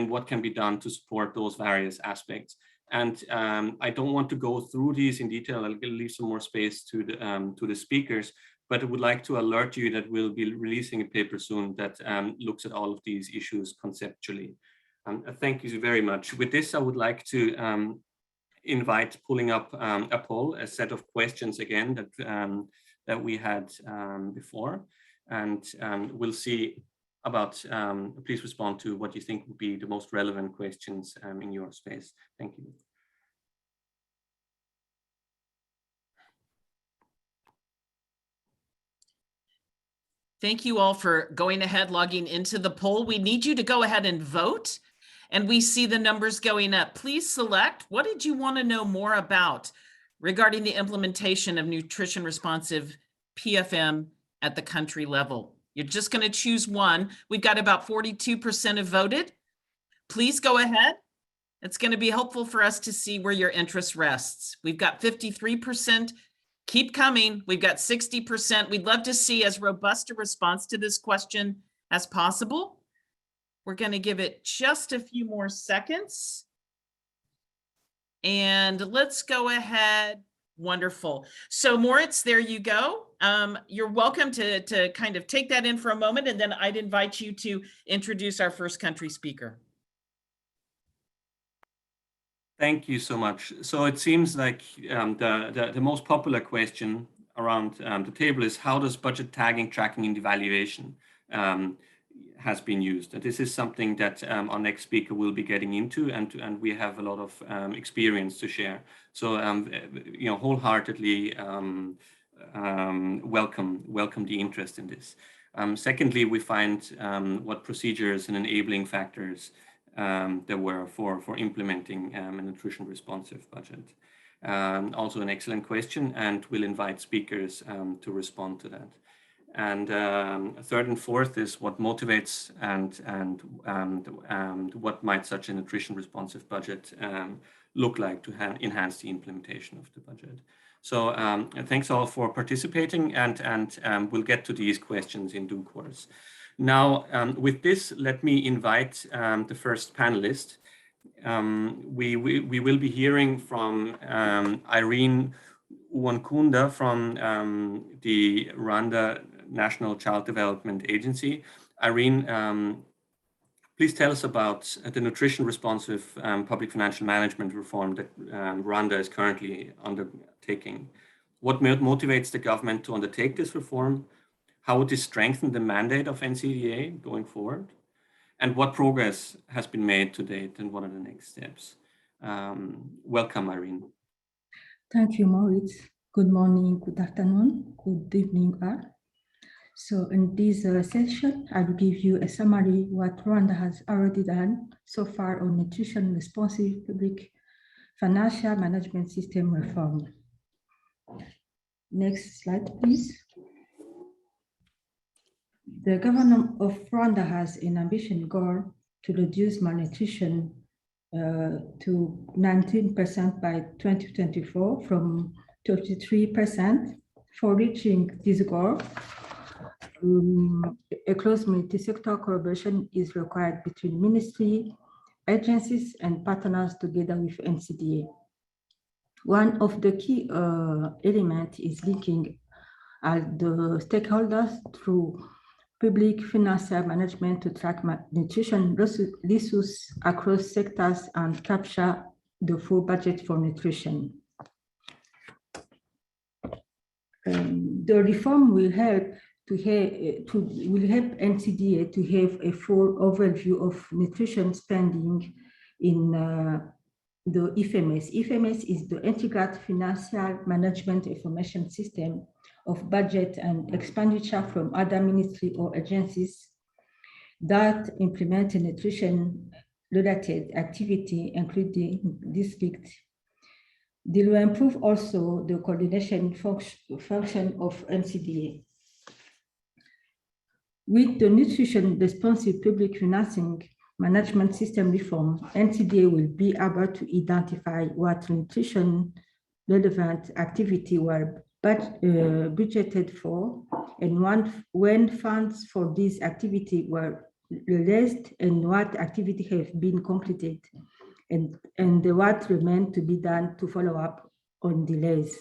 what can be done to support those various aspects. And I don't want to go through these in detail. I'll leave some more space to the speakers, but I would like to alert you that we'll be releasing a paper soon that looks at all of these issues conceptually. Thank you very much. With this, I would like to invite pulling up a poll, a set of questions again that we had before. and we'll see about, please respond to what you think would be the most relevant questions in your space. Thank you. Thank you all for going ahead, logging into the poll. We need you to go ahead and vote, and we see the numbers going up. Please select, what did you want to know more about regarding the implementation of nutrition responsive PFM at the country level? You're just going to choose one. We've got about 42% have voted. Please go ahead. It's going to be helpful for us to see where your interest rests. We've got 53%. Keep coming. We've got 60%. We'd love to see as robust a response to this question as possible. We're going to give it just a few more seconds. And let's go ahead. Wonderful. So Moritz, there you go. You're welcome to kind of take that in for a moment, and then I'd invite you to introduce our first country speaker. Thank you so much. So it seems like the most popular question around the table is, how does budget tagging, tracking, and evaluation has been used? And this is something that our next speaker will be getting into, and we have a lot of experience to share. So wholeheartedly welcome the interest in this. Secondly, we find what procedures and enabling factors there were for implementing a nutrition responsive budget. Also an excellent question, and we'll invite speakers to respond to that. And third and fourth is what motivates and what might such a nutrition responsive budget look like to enhance the implementation of the budget. So thanks all for participating, and we'll get to these questions in due course. Now, with this, let me invite the first panelist. We will be hearing from Irene Uwankunda from the Rwanda National Child Development Agency. Irene, please tell us about the nutrition responsive public financial management reform that Rwanda is currently undertaking. What motivates the government to undertake this reform? How would this strengthen the mandate of NCDA going forward? And what progress has been made to date, and what are the next steps? Welcome, Irene. Thank you, Moritz. Good morning, good afternoon, good evening, all. So in this session, I will give you a summary what Rwanda has already done so far on nutrition responsive public financial management system reform. Next slide, please. The government of Rwanda has an ambitious goal to reduce malnutrition to 19% by 2024 from 33%. For reaching this goal, a close multi-sectoral collaboration is required between ministry, agencies, and partners together with NCDA. One of the key elements is linking the stakeholders through public financial management to track nutrition resources across sectors and capture the full budget for nutrition. The reform will help NCDA to have a full overview of nutrition spending in the IFMS. IFMS is the Integrated Financial Management Information System of budget and expenditure from other ministries or agencies that implement nutrition-related activity, including district. They will improve also the coordination function of NCDA. With the nutrition responsive public financing management system reform, NCDA will be able to identify what nutrition relevant activity were budgeted for, and when funds for this activity were released, and what activity have been completed, and what remained to be done to follow up on delays,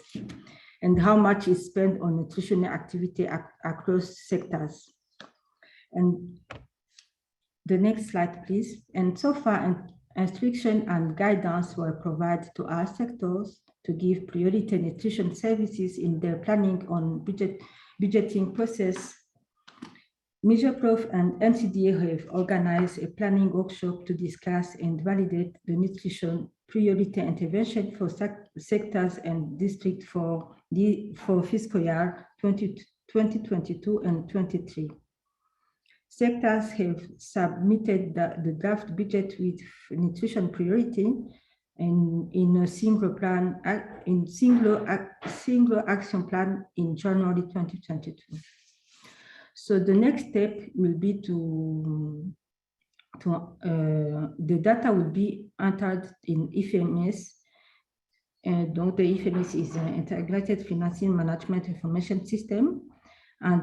and how much is spent on nutritional activity across sectors. And the next slide, please. And so far, instruction and guidance were provided to our sectors to give priority nutrition services in their planning on budgeting process MeasureProf and NCDA have organized a planning workshop to discuss and validate the nutrition priority intervention for sectors and districts for fiscal year 2022 and 23. Sectors have submitted the draft budget with nutrition priority and in a single action plan in January 2022. So the next step will be the data will be entered in IFMS. And the IFMS is an integrated financing management information system, and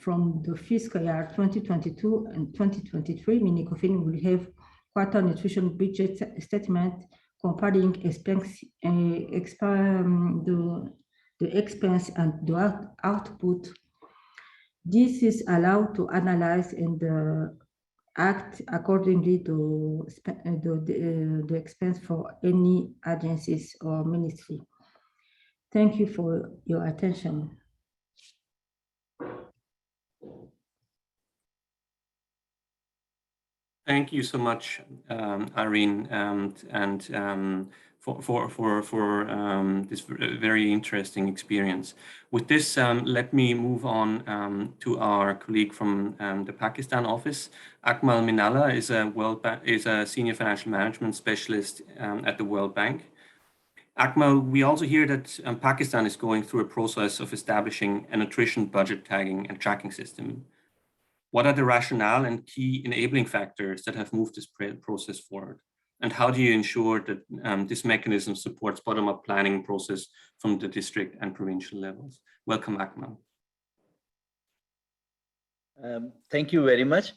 from the fiscal year 2022 and 2023, Minicofin will have quarter nutrition budget statement comparing the expense and the output. This is allowed to analyze and act accordingly to the expense for any agencies or ministry. Thank you for your attention. Thank you so much, Irene, for this very interesting experience. With this, let me move on to our colleague from the Pakistan office. Akmal Minalla is a senior financial management specialist at the World Bank. Akmal, we also hear that Pakistan is going through a process of establishing a nutrition budget tagging and tracking system. What are the rationale and key enabling factors that have moved this process forward? And how do you ensure that this mechanism supports bottom-up planning process from the district and provincial levels? Welcome, Akmal. Thank you very much.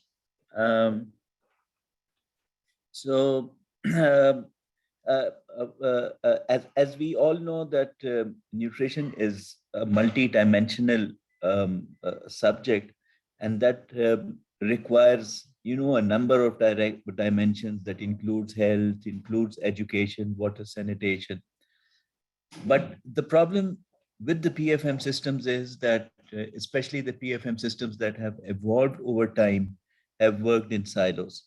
As we all know that nutrition is a multi-dimensional subject, and that requires, a number of dimensions that includes health, includes education, water, sanitation. But the problem with the PFM systems is that, especially the PFM systems that have evolved over time, have worked in silos.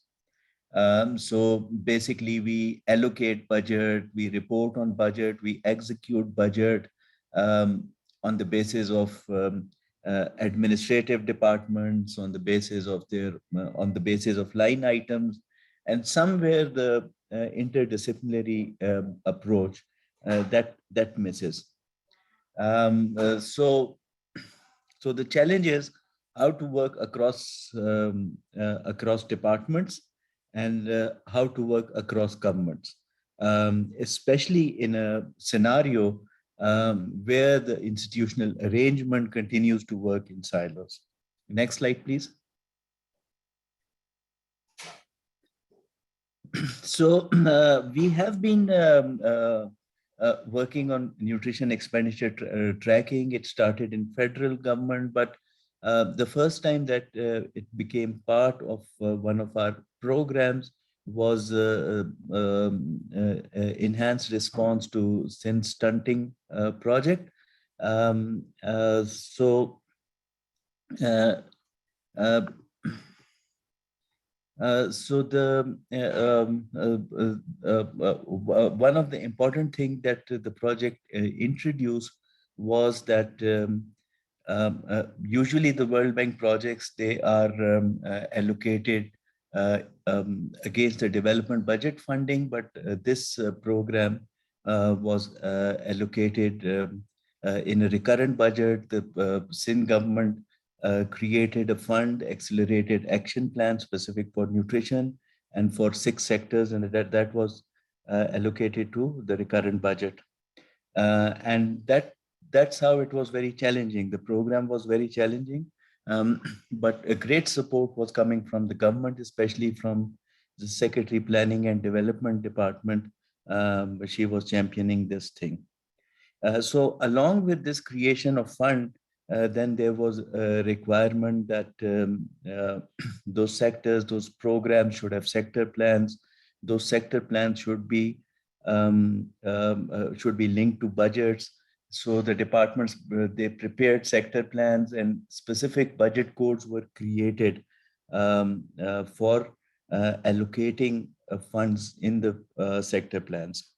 So basically, we allocate budget, we report on budget, we execute budget on the basis of administrative departments, on the basis of line items, and somewhere the interdisciplinary approach that misses. So the challenge is how to work across departments and how to work across governments, especially in a scenario where the institutional arrangement continues to work in silos. Next slide, please. So we have been working on nutrition expenditure tracking. It started in federal government, but the first time that it became part of one of our programs was enhanced response to sin stunting project. One of the important things that the project introduced was that usually the World Bank projects, they are allocated against the development budget funding, but this program was allocated in a recurrent budget. The Sindh government created a fund, accelerated action plan specific for nutrition and for 6 sectors, and that was allocated to the recurrent budget. And that's how it was very challenging. The program was very challenging. But a great support was coming from the government, especially from the Secretary Planning and Development Department. She was championing this thing. So along with this creation of fund, then there was a requirement that those sectors, those programs should have sector plans. Those sector plans should be linked to budgets. So the departments, they prepared sector plans, and specific budget codes were created for allocating funds in the sector plans.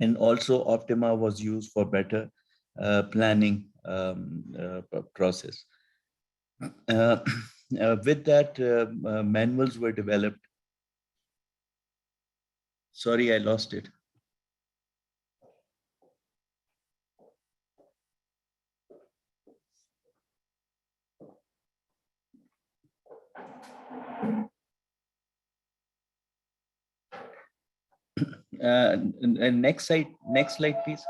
And also Optima was used for better planning process. With that, manuals were developed. Sorry, I lost it. Next slide, please.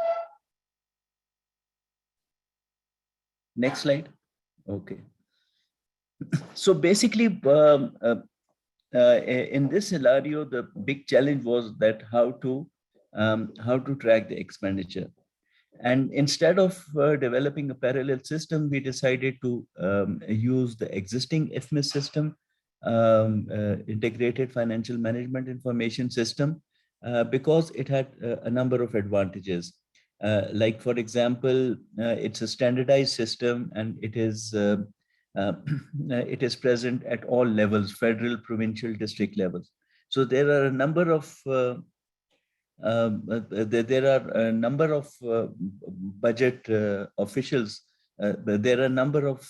Next slide. Okay. So basically, in this scenario, the big challenge was that how to track the expenditure. And instead of developing a parallel system, we decided to use the existing IFMIS system, Integrated Financial Management Information System, because it had a number of advantages. Like, for example, it's a standardized system, and it is present at all levels, federal, provincial, district levels. So there are a number of budget officials. There are a number of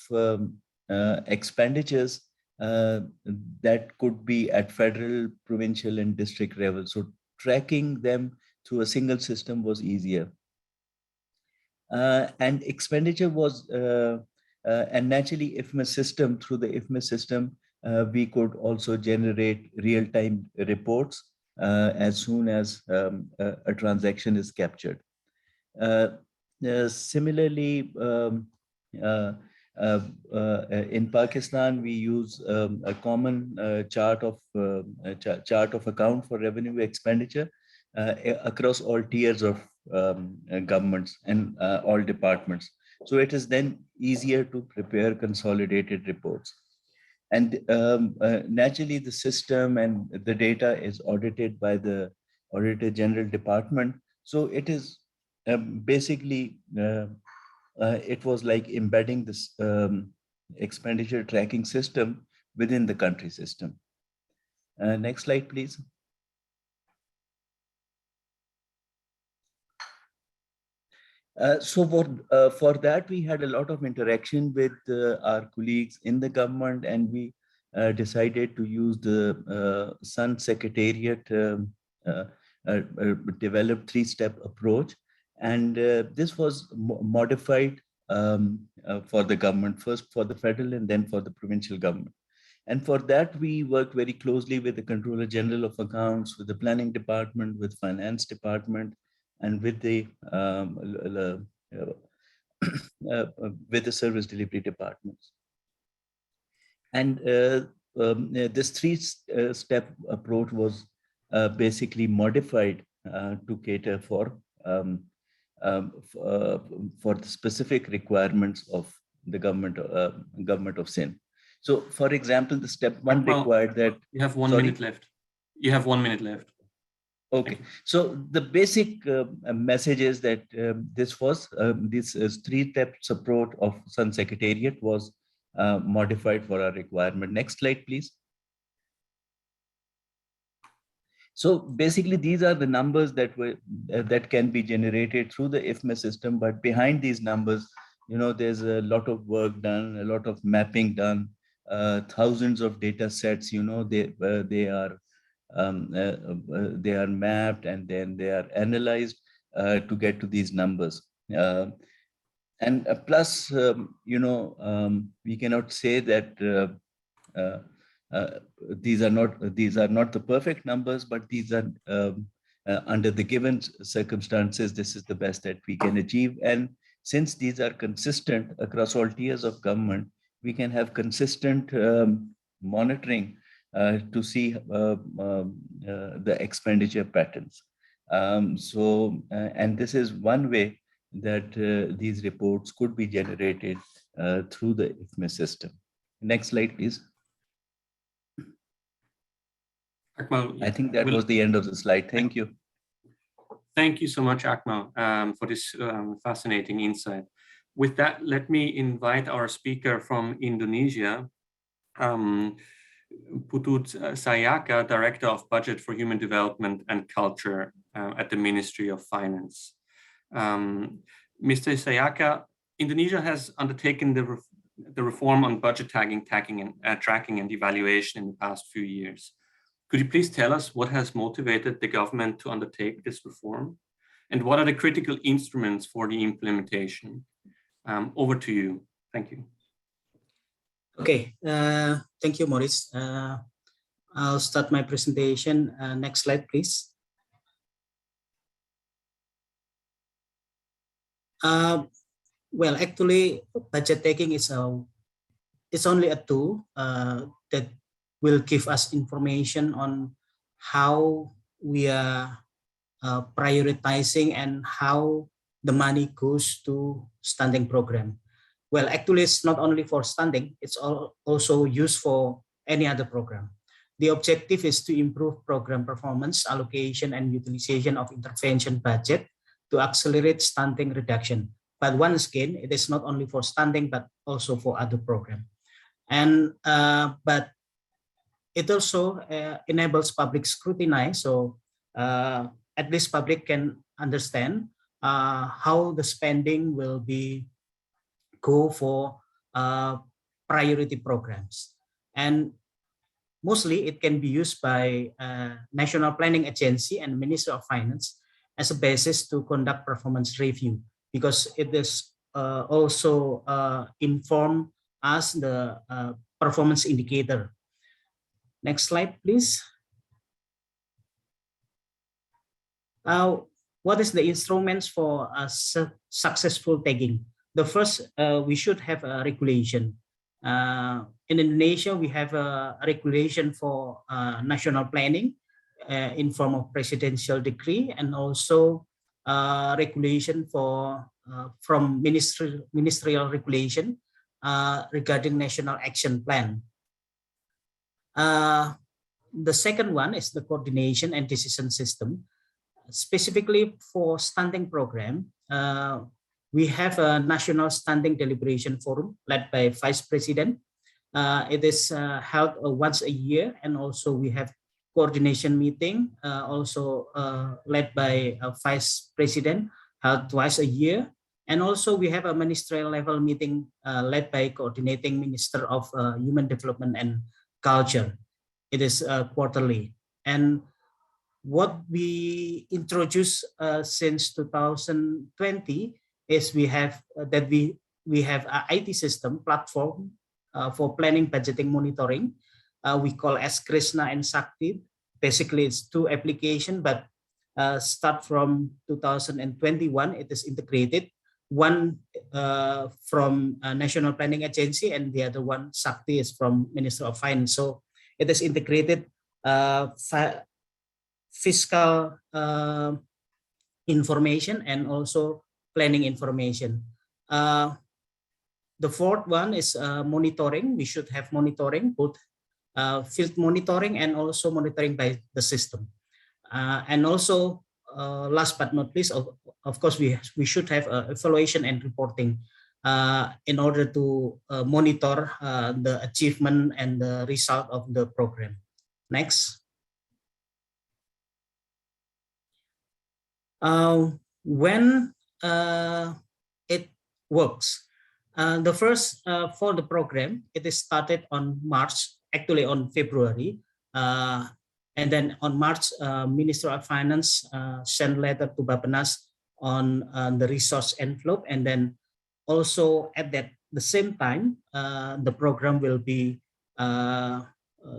expenditures that could be at federal, provincial, and district level. So tracking them through a single system was easier. And expenditure was, and naturally, IFMIS system, through the IFMIS system, we could also generate real-time reports as soon as a transaction is captured. Similarly, in Pakistan, we use a common chart of account for revenue expenditure across all tiers of governments and all departments. So it is then easier to prepare consolidated reports. And naturally, the system and the data is audited by the Auditor General Department. So it is basically, it was like embedding this expenditure tracking system within the country system. Next slide, please. So for that, we had a lot of interaction with our colleagues in the government, and we decided to use the Sun Secretariat developed three-step approach. And this was modified for the government, first for the federal and then for the provincial government. And for that, we worked very closely with the Controller General of Accounts, with the Planning Department, with Finance Department, and with the service delivery departments. And this three-step approach was basically modified to cater for the specific requirements of the government of Sindh. So, for example, the step one required that you have 1 minute left. You have 1 minute left. Okay, so the basic message is that this three-step approach of Sun Secretariat was modified for our requirement. Next slide, please. So basically, these are the numbers that can be generated through the IFMIS system. But behind these numbers, there's a lot of work done, a lot of mapping done, thousands of data sets. They are mapped and then they are analyzed to get to these numbers. And plus, we cannot say that these are not the perfect numbers, but these are under the given circumstances, this is the best that we can achieve. And since these are consistent across all tiers of government, we can have consistent monitoring to see the expenditure patterns. And this is one way that these reports could be generated through the IFMIS system. Next slide, please. Akmal, I think that was the end of the slide. Thank you. Thank you so much, Akmal, for this fascinating insight. With that, let me invite our speaker from Indonesia, Putut Sayaka, Director of Budget for Human Development and Culture at the Ministry of Finance. Mr. Sayaka, Indonesia has undertaken the reform on budget tracking and evaluation in the past few years. Could you please tell us what has motivated the government to undertake this reform? And what are the critical instruments for the implementation? Over to you. Thank you. Okay, thank you, Maurice. I'll start my presentation. Next slide, please. Well, actually, budget taking is only a tool that will give us information on how we are prioritizing and how the money goes to standing program. Well, actually, it's not only for standing, it's also used for any other program. The objective is to improve program performance, allocation, and utilization of intervention budget to accelerate stunting reduction. But once again, it is not only for standing, but also for other programs. And but it also enables public scrutiny, so at least public can understand how the spending will be go for priority programs. And mostly it can be used by National Planning Agency and Ministry of Finance as a basis to conduct performance review, because it is also inform us the performance indicator. Next slide, please. What is the instruments for successful tagging? The first, we should have a regulation. In Indonesia, we have a regulation for national planning in form of presidential decree, and also regulation for from ministerial regulation regarding national action plan. The second one is the coordination and decision system. Specifically for standing program, we have a national standing deliberation forum led by Vice President. It is held once a year, and also we have coordination meeting also led by Vice President, held twice a year. And also we have a ministerial level meeting led by Coordinating Minister of Human Development and Culture. It is quarterly. And what we introduced since 2020 is we have we have an IT system platform for planning, budgeting, monitoring. We call as Krishna and Sakti. Basically, it's two applications, but start from 2021, it is integrated. One from National Planning Agency, and the other one, Sakti, is from Minister of Finance. So it is integrated fiscal information and also planning information. The fourth one is monitoring. We should have monitoring, both field monitoring and also monitoring by the system. And also, last but not least, of course, we should have evaluation and reporting in order to monitor the achievement and the result of the program. Next. When it works, the first for the program, it is started on March, actually on February, and then on March, Minister of Finance sent letter to Bappenas on the resource envelope, and then also at the same time, the program will be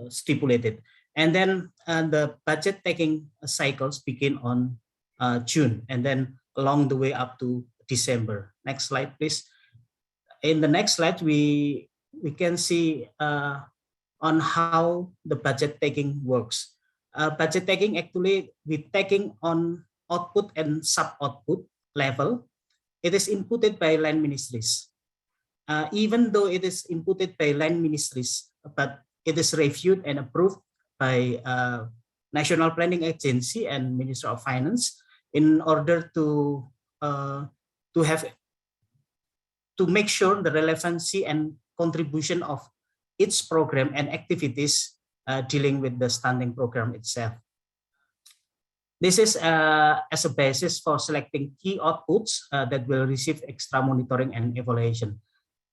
stipulated, and then the budget taking cycles begin on June, and then along the way up to December. Next slide, please. In the next slide, we can see on how the budget taking works. Budget taking, actually, we taking on output and sub-output level. It is inputted by land ministries. Even though it is inputted by land ministries, but it is reviewed and approved by National Planning Agency and Minister of Finance. in order to make sure the relevancy and contribution of each program and activities dealing with the stunting program itself. This is as a basis for selecting key outputs that will receive extra monitoring and evaluation.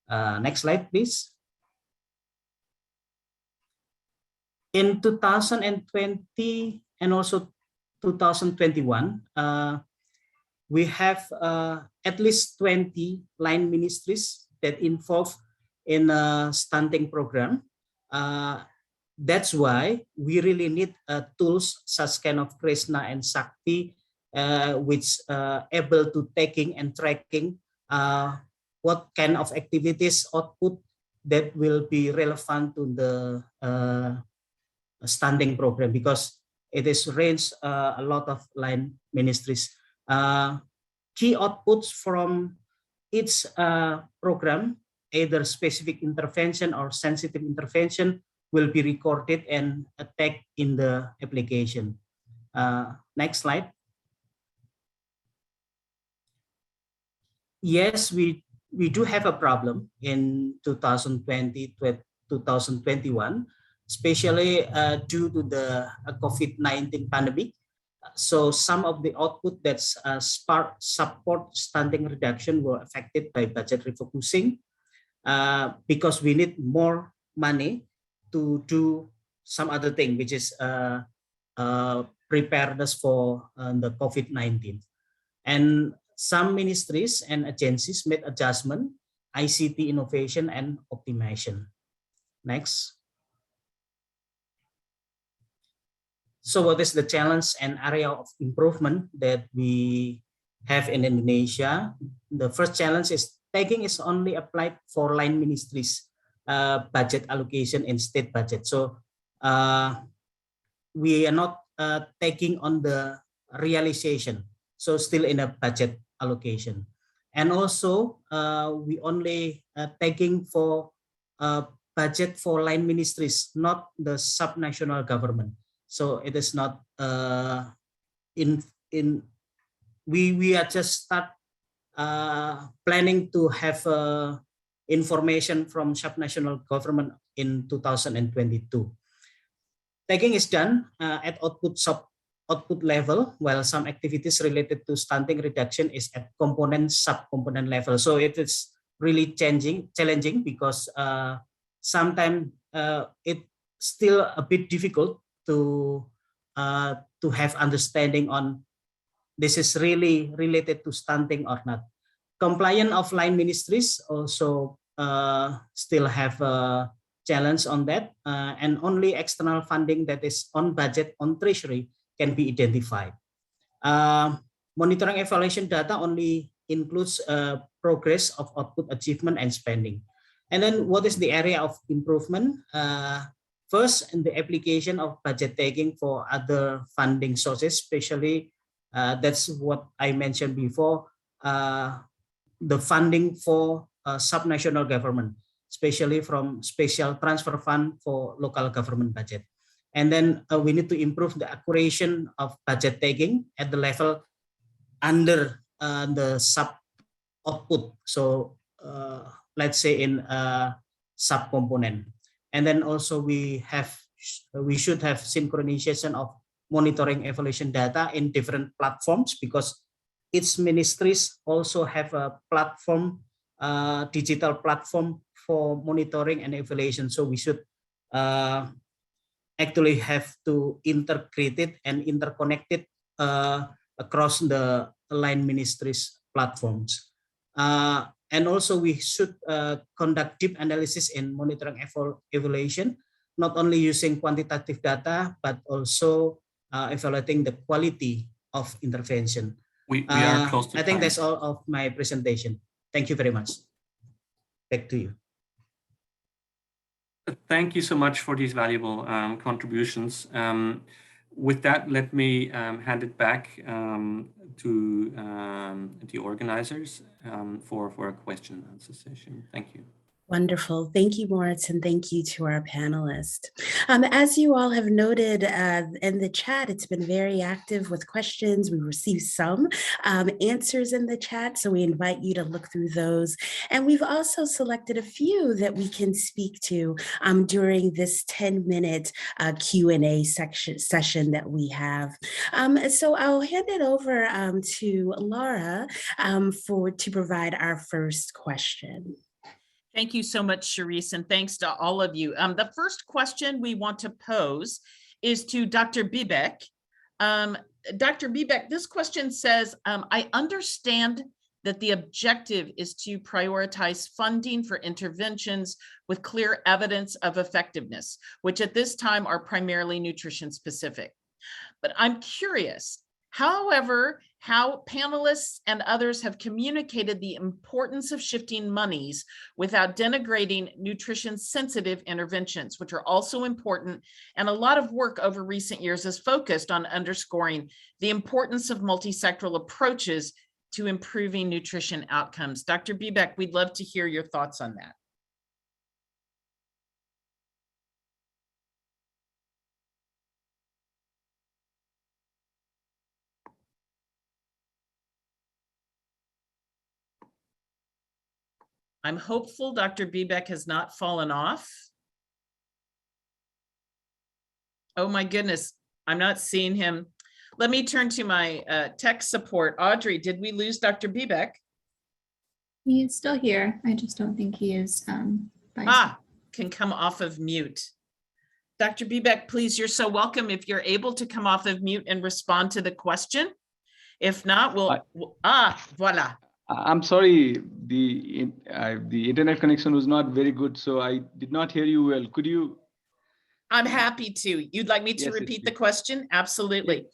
Next slide, please. In 2020 and also 2021, we have at least 20 line ministries that involved in a stunting program. That's why we really need tools such kind of Krishna and Sakti, which able to taking and tracking what kind of activities output that will be relevant to the stunting program, because it is range a lot of line ministries. Key outputs from each program, either specific intervention or sensitive intervention, will be recorded and tagged in the application. Next slide. Yes, we do have a problem in 2020 to 2021, especially due to the COVID-19 pandemic. So some of the output that's support stunting reduction were affected by budget refocusing because we need more money to do some other thing, which is preparedness for the COVID-19. And some ministries and agencies made adjustment, ICT innovation and optimization. Next. So what is the challenge and area of improvement that we have in Indonesia? The first challenge is tagging is only applied for line ministries budget allocation in state budget. So we are not taking on the realization. So still in a budget allocation. And also we only taking for budget for line ministries, not the subnational government. So it is not we are just start planning to have information from subnational government in 2022. Tagging is done at output level, while some activities related to stunting reduction is at component sub-component level. So it is really challenging because sometimes it's still a bit difficult to have understanding on this is really related to stunting or not. Compliance of line ministries also still have a challenge on that, and only external funding that is on budget on treasury can be identified. Monitoring evaluation data only includes progress of output achievement and spending. And then what is the area of improvement? First, in the application of budget tagging for other funding sources, especially that's what I mentioned before, the funding for subnational government, especially from special transfer fund for local government budget. And then we need to improve the accuracy of budget tagging at the level under the sub output. So let's say in sub component. And then also we should have synchronization of monitoring evaluation data in different platforms, because each ministries also have a platform, digital platform for monitoring and evaluation. So we should actually have to integrate it and interconnect it across the line ministries platforms. And also we should conduct deep analysis in monitoring evaluation, not only using quantitative data, but also evaluating the quality of intervention. We are close to I think time. that's all of my presentation. Thank you very much. Back to you. Thank you so much for these valuable contributions. With that, let me hand it back to the organizers for a question and answer session. Thank you. Wonderful. Thank you, Moritz, and thank you to our panelists. As you all have noted in the chat, it's been very active with questions. We received some answers in the chat, so we invite you to look through those. And we've also selected a few that we can speak to during this 10-minute Q&A session that we have. So I'll hand it over to Laura to provide our first question. Thank you so much, Charisse, and thanks to all of you. The first question we want to pose is to Dr. Bibek. Dr. Bibek, this question says, I understand that the objective is to prioritize funding for interventions with clear evidence of effectiveness, which at this time are primarily nutrition specific. But I'm curious, however, how panelists and others have communicated the importance of shifting monies without denigrating nutrition sensitive interventions, which are also important. And a lot of work over recent years has focused on underscoring the importance of multi-sectoral approaches to improving nutrition outcomes. Dr. Bibek, we'd love to hear your thoughts on that. I'm hopeful Dr. Bibek has not fallen off. Oh my goodness, I'm not seeing him. Let me turn to my tech support. Audrey, did we lose Dr. Bibek? He is still here. I just don't think he is. Can come off of mute. Dr. Bibek, please, you're so welcome if you're able to come off of mute and respond to the question. If not, voila. I'm sorry, the internet connection was not very good, so I did not hear you well. Could you? I'm happy to. You'd like me to repeat the question? Absolutely.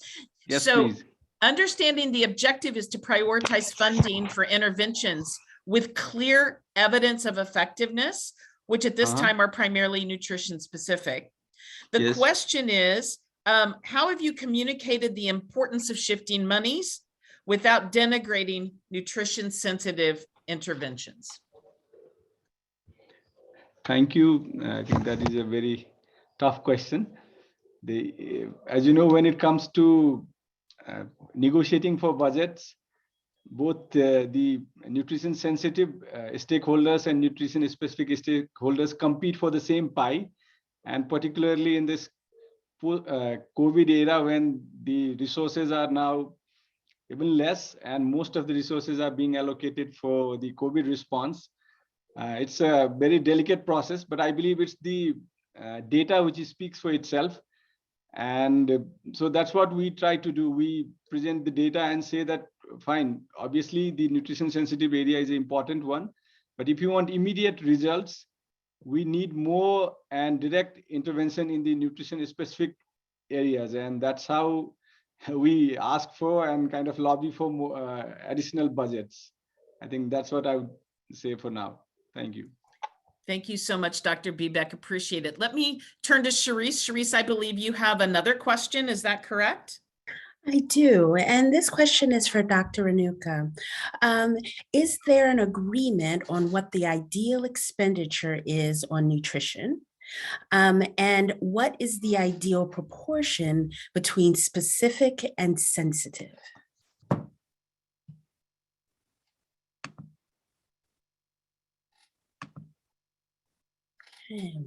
Yes, so, please. Understanding the objective is to prioritize funding for interventions with clear evidence of effectiveness, which at this time are primarily nutrition specific. The question is, how have you communicated the importance of shifting monies without denigrating nutrition sensitive interventions? Thank you. I think that is a very tough question. As you know, when it comes to negotiating for budgets, both the nutrition sensitive stakeholders and nutrition specific stakeholders compete for the same pie. And particularly in this COVID era, when the resources are now even less, and most of the resources are being allocated for the COVID response. It's a very delicate process, but I believe it's the data which speaks for itself. And so that's what we try to do. We present the data and say that, fine, obviously the nutrition sensitive area is an important one, but if you want immediate results, we need more and direct intervention in the nutrition specific areas. And that's how we ask for and kind of lobby for more additional budgets. I think that's what I would say for now. Thank you. Thank you so much, Dr. Bibek. Appreciate it. Let me turn to Charisse. Charisse, I believe you have another question. Is that correct? I do, and this question is for Dr. Renuka. Is there an agreement on what the ideal expenditure is on nutrition? And what is the ideal proportion between specific and sensitive? Okay.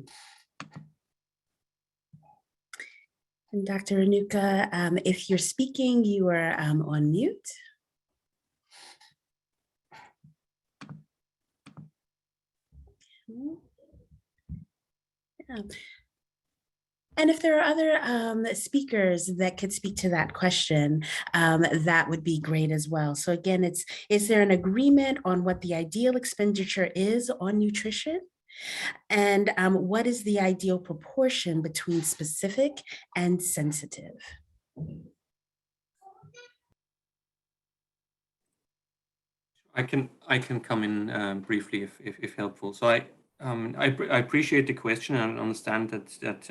And Dr. Renuka, if you're speaking, you are on mute. Yeah. And if there are other speakers that could speak to that question, that would be great as well. So again, is there an agreement on what the ideal expenditure is on nutrition? And what is the ideal proportion between specific and sensitive? I can come in briefly if helpful. So I appreciate the question and understand that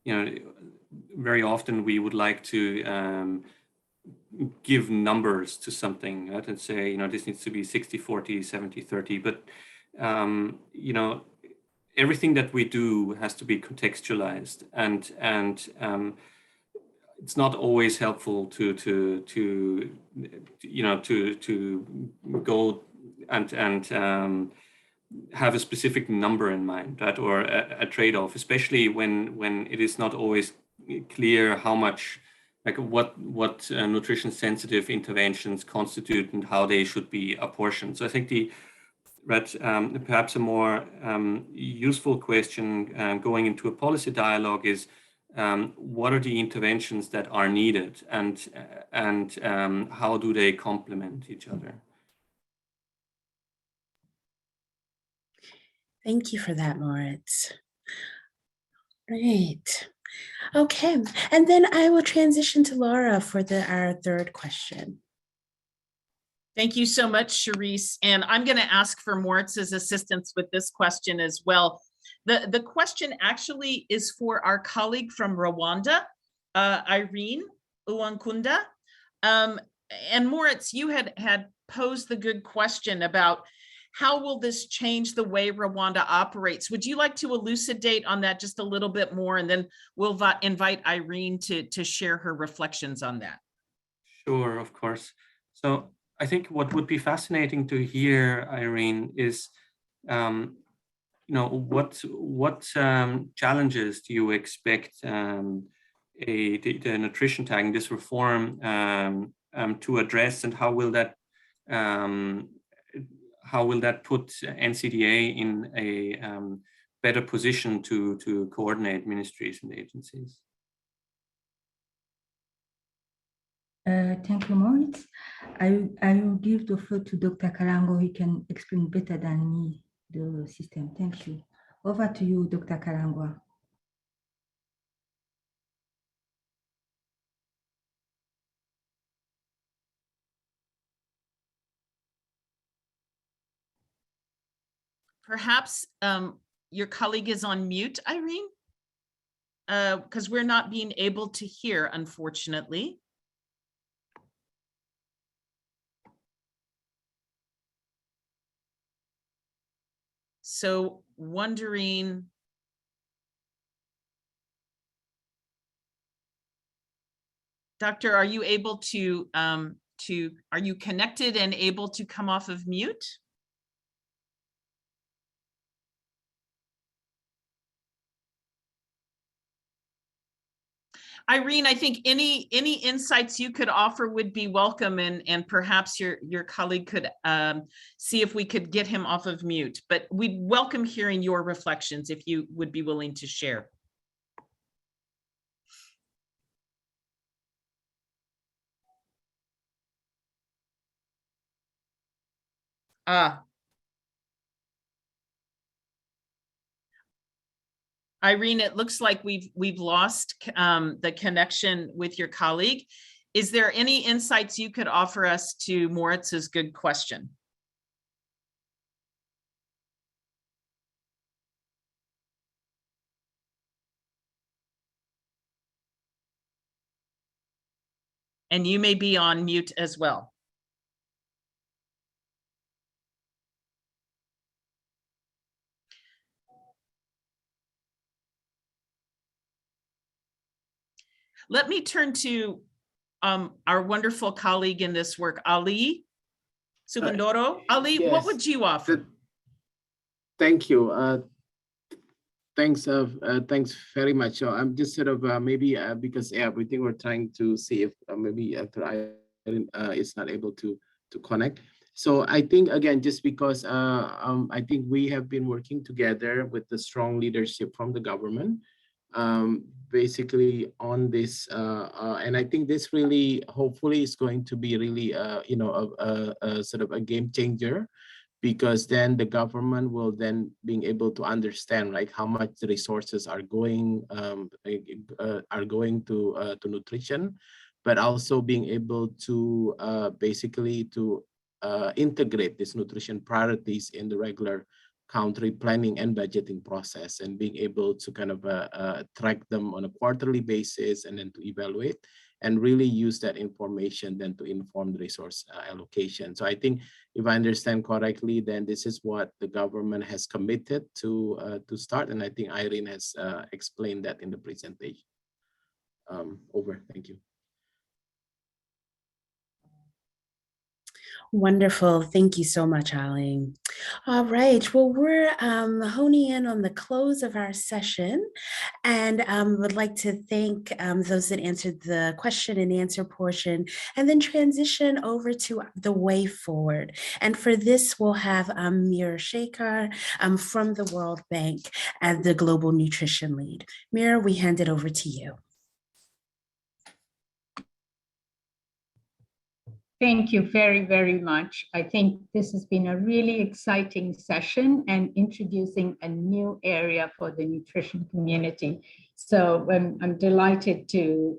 you know, very often we would like to give numbers to something, right? And say, you know, this needs to be 60-40, 70-30, but you know, everything that we do has to be contextualized, and it's not always helpful to go and have a specific number in mind, right, or a trade-off, especially when it is not always clear how much, like what nutrition sensitive interventions constitute and how they should be apportioned. So I think perhaps a more useful question going into a policy dialogue is what are the interventions that are needed, and how do they complement each other? Thank you for that, Moritz. Great. Okay, and then I will transition to Laura for our third question. Thank you so much, Charisse. And I'm going to ask for Moritz's assistance with this question as well. The question actually is for our colleague from Rwanda, Irene Uwankunda. And Moritz, you had posed the good question about how will this change the way Rwanda operates? Would you like to elucidate on that just a little bit more? And then we'll invite Irene to share her reflections on that. Sure, of course. So I think what would be fascinating to hear, Irene, is what challenges do you expect the nutrition tagging, this reform, to address, and how will that put NCDA in a better position to coordinate ministries and agencies? Thank you, Moritz. I will give the floor to Dr. Karango. He can explain better than me the system. Thank you. Over to you, Dr. Karango. Perhaps your colleague is on mute, Irene, because we're not being able to hear, unfortunately. So wondering, Doctor, are you able to, are you connected and able to come off of mute? Irene, I think any insights you could offer would be welcome, and perhaps your colleague could see if we could get him off of mute. But we'd welcome hearing your reflections if you would be willing to share. Irene, it looks like we've lost the connection with your colleague. Is there any insights you could offer us to Moritz's good question? And you may be on mute as well. Let me turn to our wonderful colleague in this work, Ali Subandoro. Ali, yes. What would you offer? Thank you. Thanks very much. So I'm just sort of maybe because we think we're trying to see if maybe after is not able to connect. So I think again, just because I think we have been working together with the strong leadership from the government, basically on this, and I think this really, hopefully, is going to be really, a sort of a game changer, because then the government will then being able to understand, like, how much the resources are going to nutrition, but also being able to basically to integrate these nutrition priorities in the regular country planning and budgeting process, and being able to kind of track them on a quarterly basis and then to evaluate. and really use that information then to inform the resource allocation. So I think if I understand correctly, then this is what the government has committed to start. And I think Irene has explained that in the presentation. Over, thank you. Wonderful. Thank you so much, Ali. All right. Well, we're honing in on the close of our session, and would like to thank those that answered the question and answer portion, and then transition over to the way forward. And for this, we'll have Mira Shekhar from the World Bank as the Global Nutrition Lead. Mira, we hand it over to you. Thank you very, very much. I think this has been a really exciting session and introducing a new area for the nutrition community. So I'm delighted to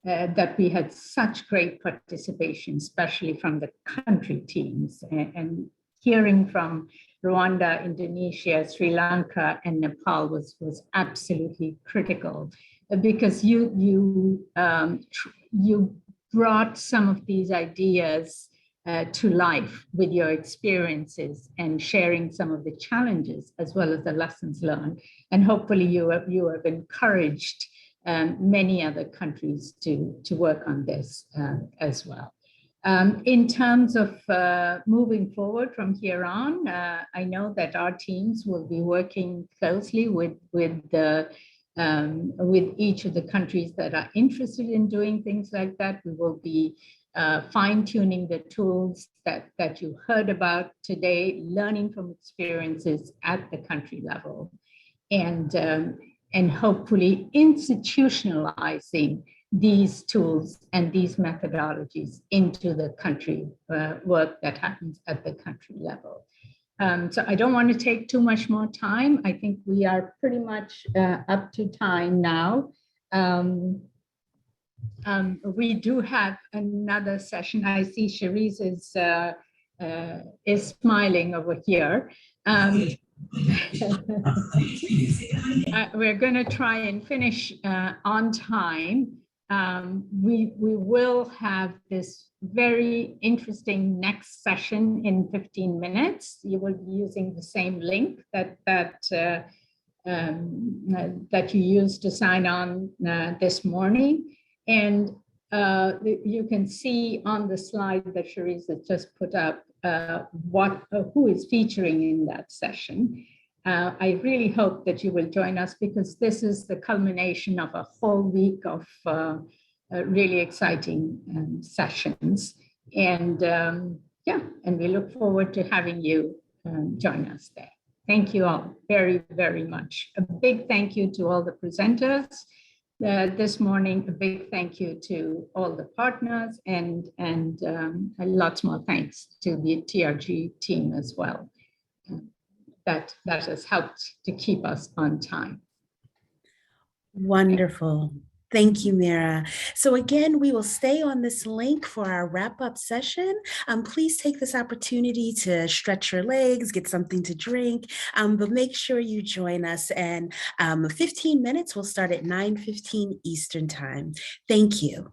that we had such great participation, especially from the country teams, and hearing from Rwanda, Indonesia, Sri Lanka, and Nepal was absolutely critical, because you brought some of these ideas to life with your experiences and sharing some of the challenges as well as the lessons learned. And hopefully you have encouraged many other countries to work on this as well. In terms of moving forward from here on, I know that our teams will be working closely with each of the countries that are interested in doing things like that. We will be fine-tuning the tools that you heard about today, learning from experiences at the country level, and hopefully institutionalizing these tools and these methodologies into the country work that happens at the country level. So I don't want to take too much more time. I think we are pretty much up to time now. We do have another session. I see Cherise is smiling over here. We're going to try and finish on time. We will have this very interesting next session in 15 minutes. You will be using the same link that you used to sign on this morning. And you can see on the slide that Cherise has just put up who is featuring in that session. I really hope that you will join us, because this is the culmination of a whole week of really exciting sessions. And yeah, and we look forward to having you join us there. Thank you all very, very much. A big thank you to all the presenters this morning. A big thank you to all the partners, and lots more thanks to the TRG team as well. That has helped to keep us on time. Wonderful. Thank you, Mira. So again, we will stay on this link for our wrap-up session. Please take this opportunity to stretch your legs, get something to drink, but make sure you join us. And 15 minutes, we'll start at 9:15 Eastern Time. Thank you.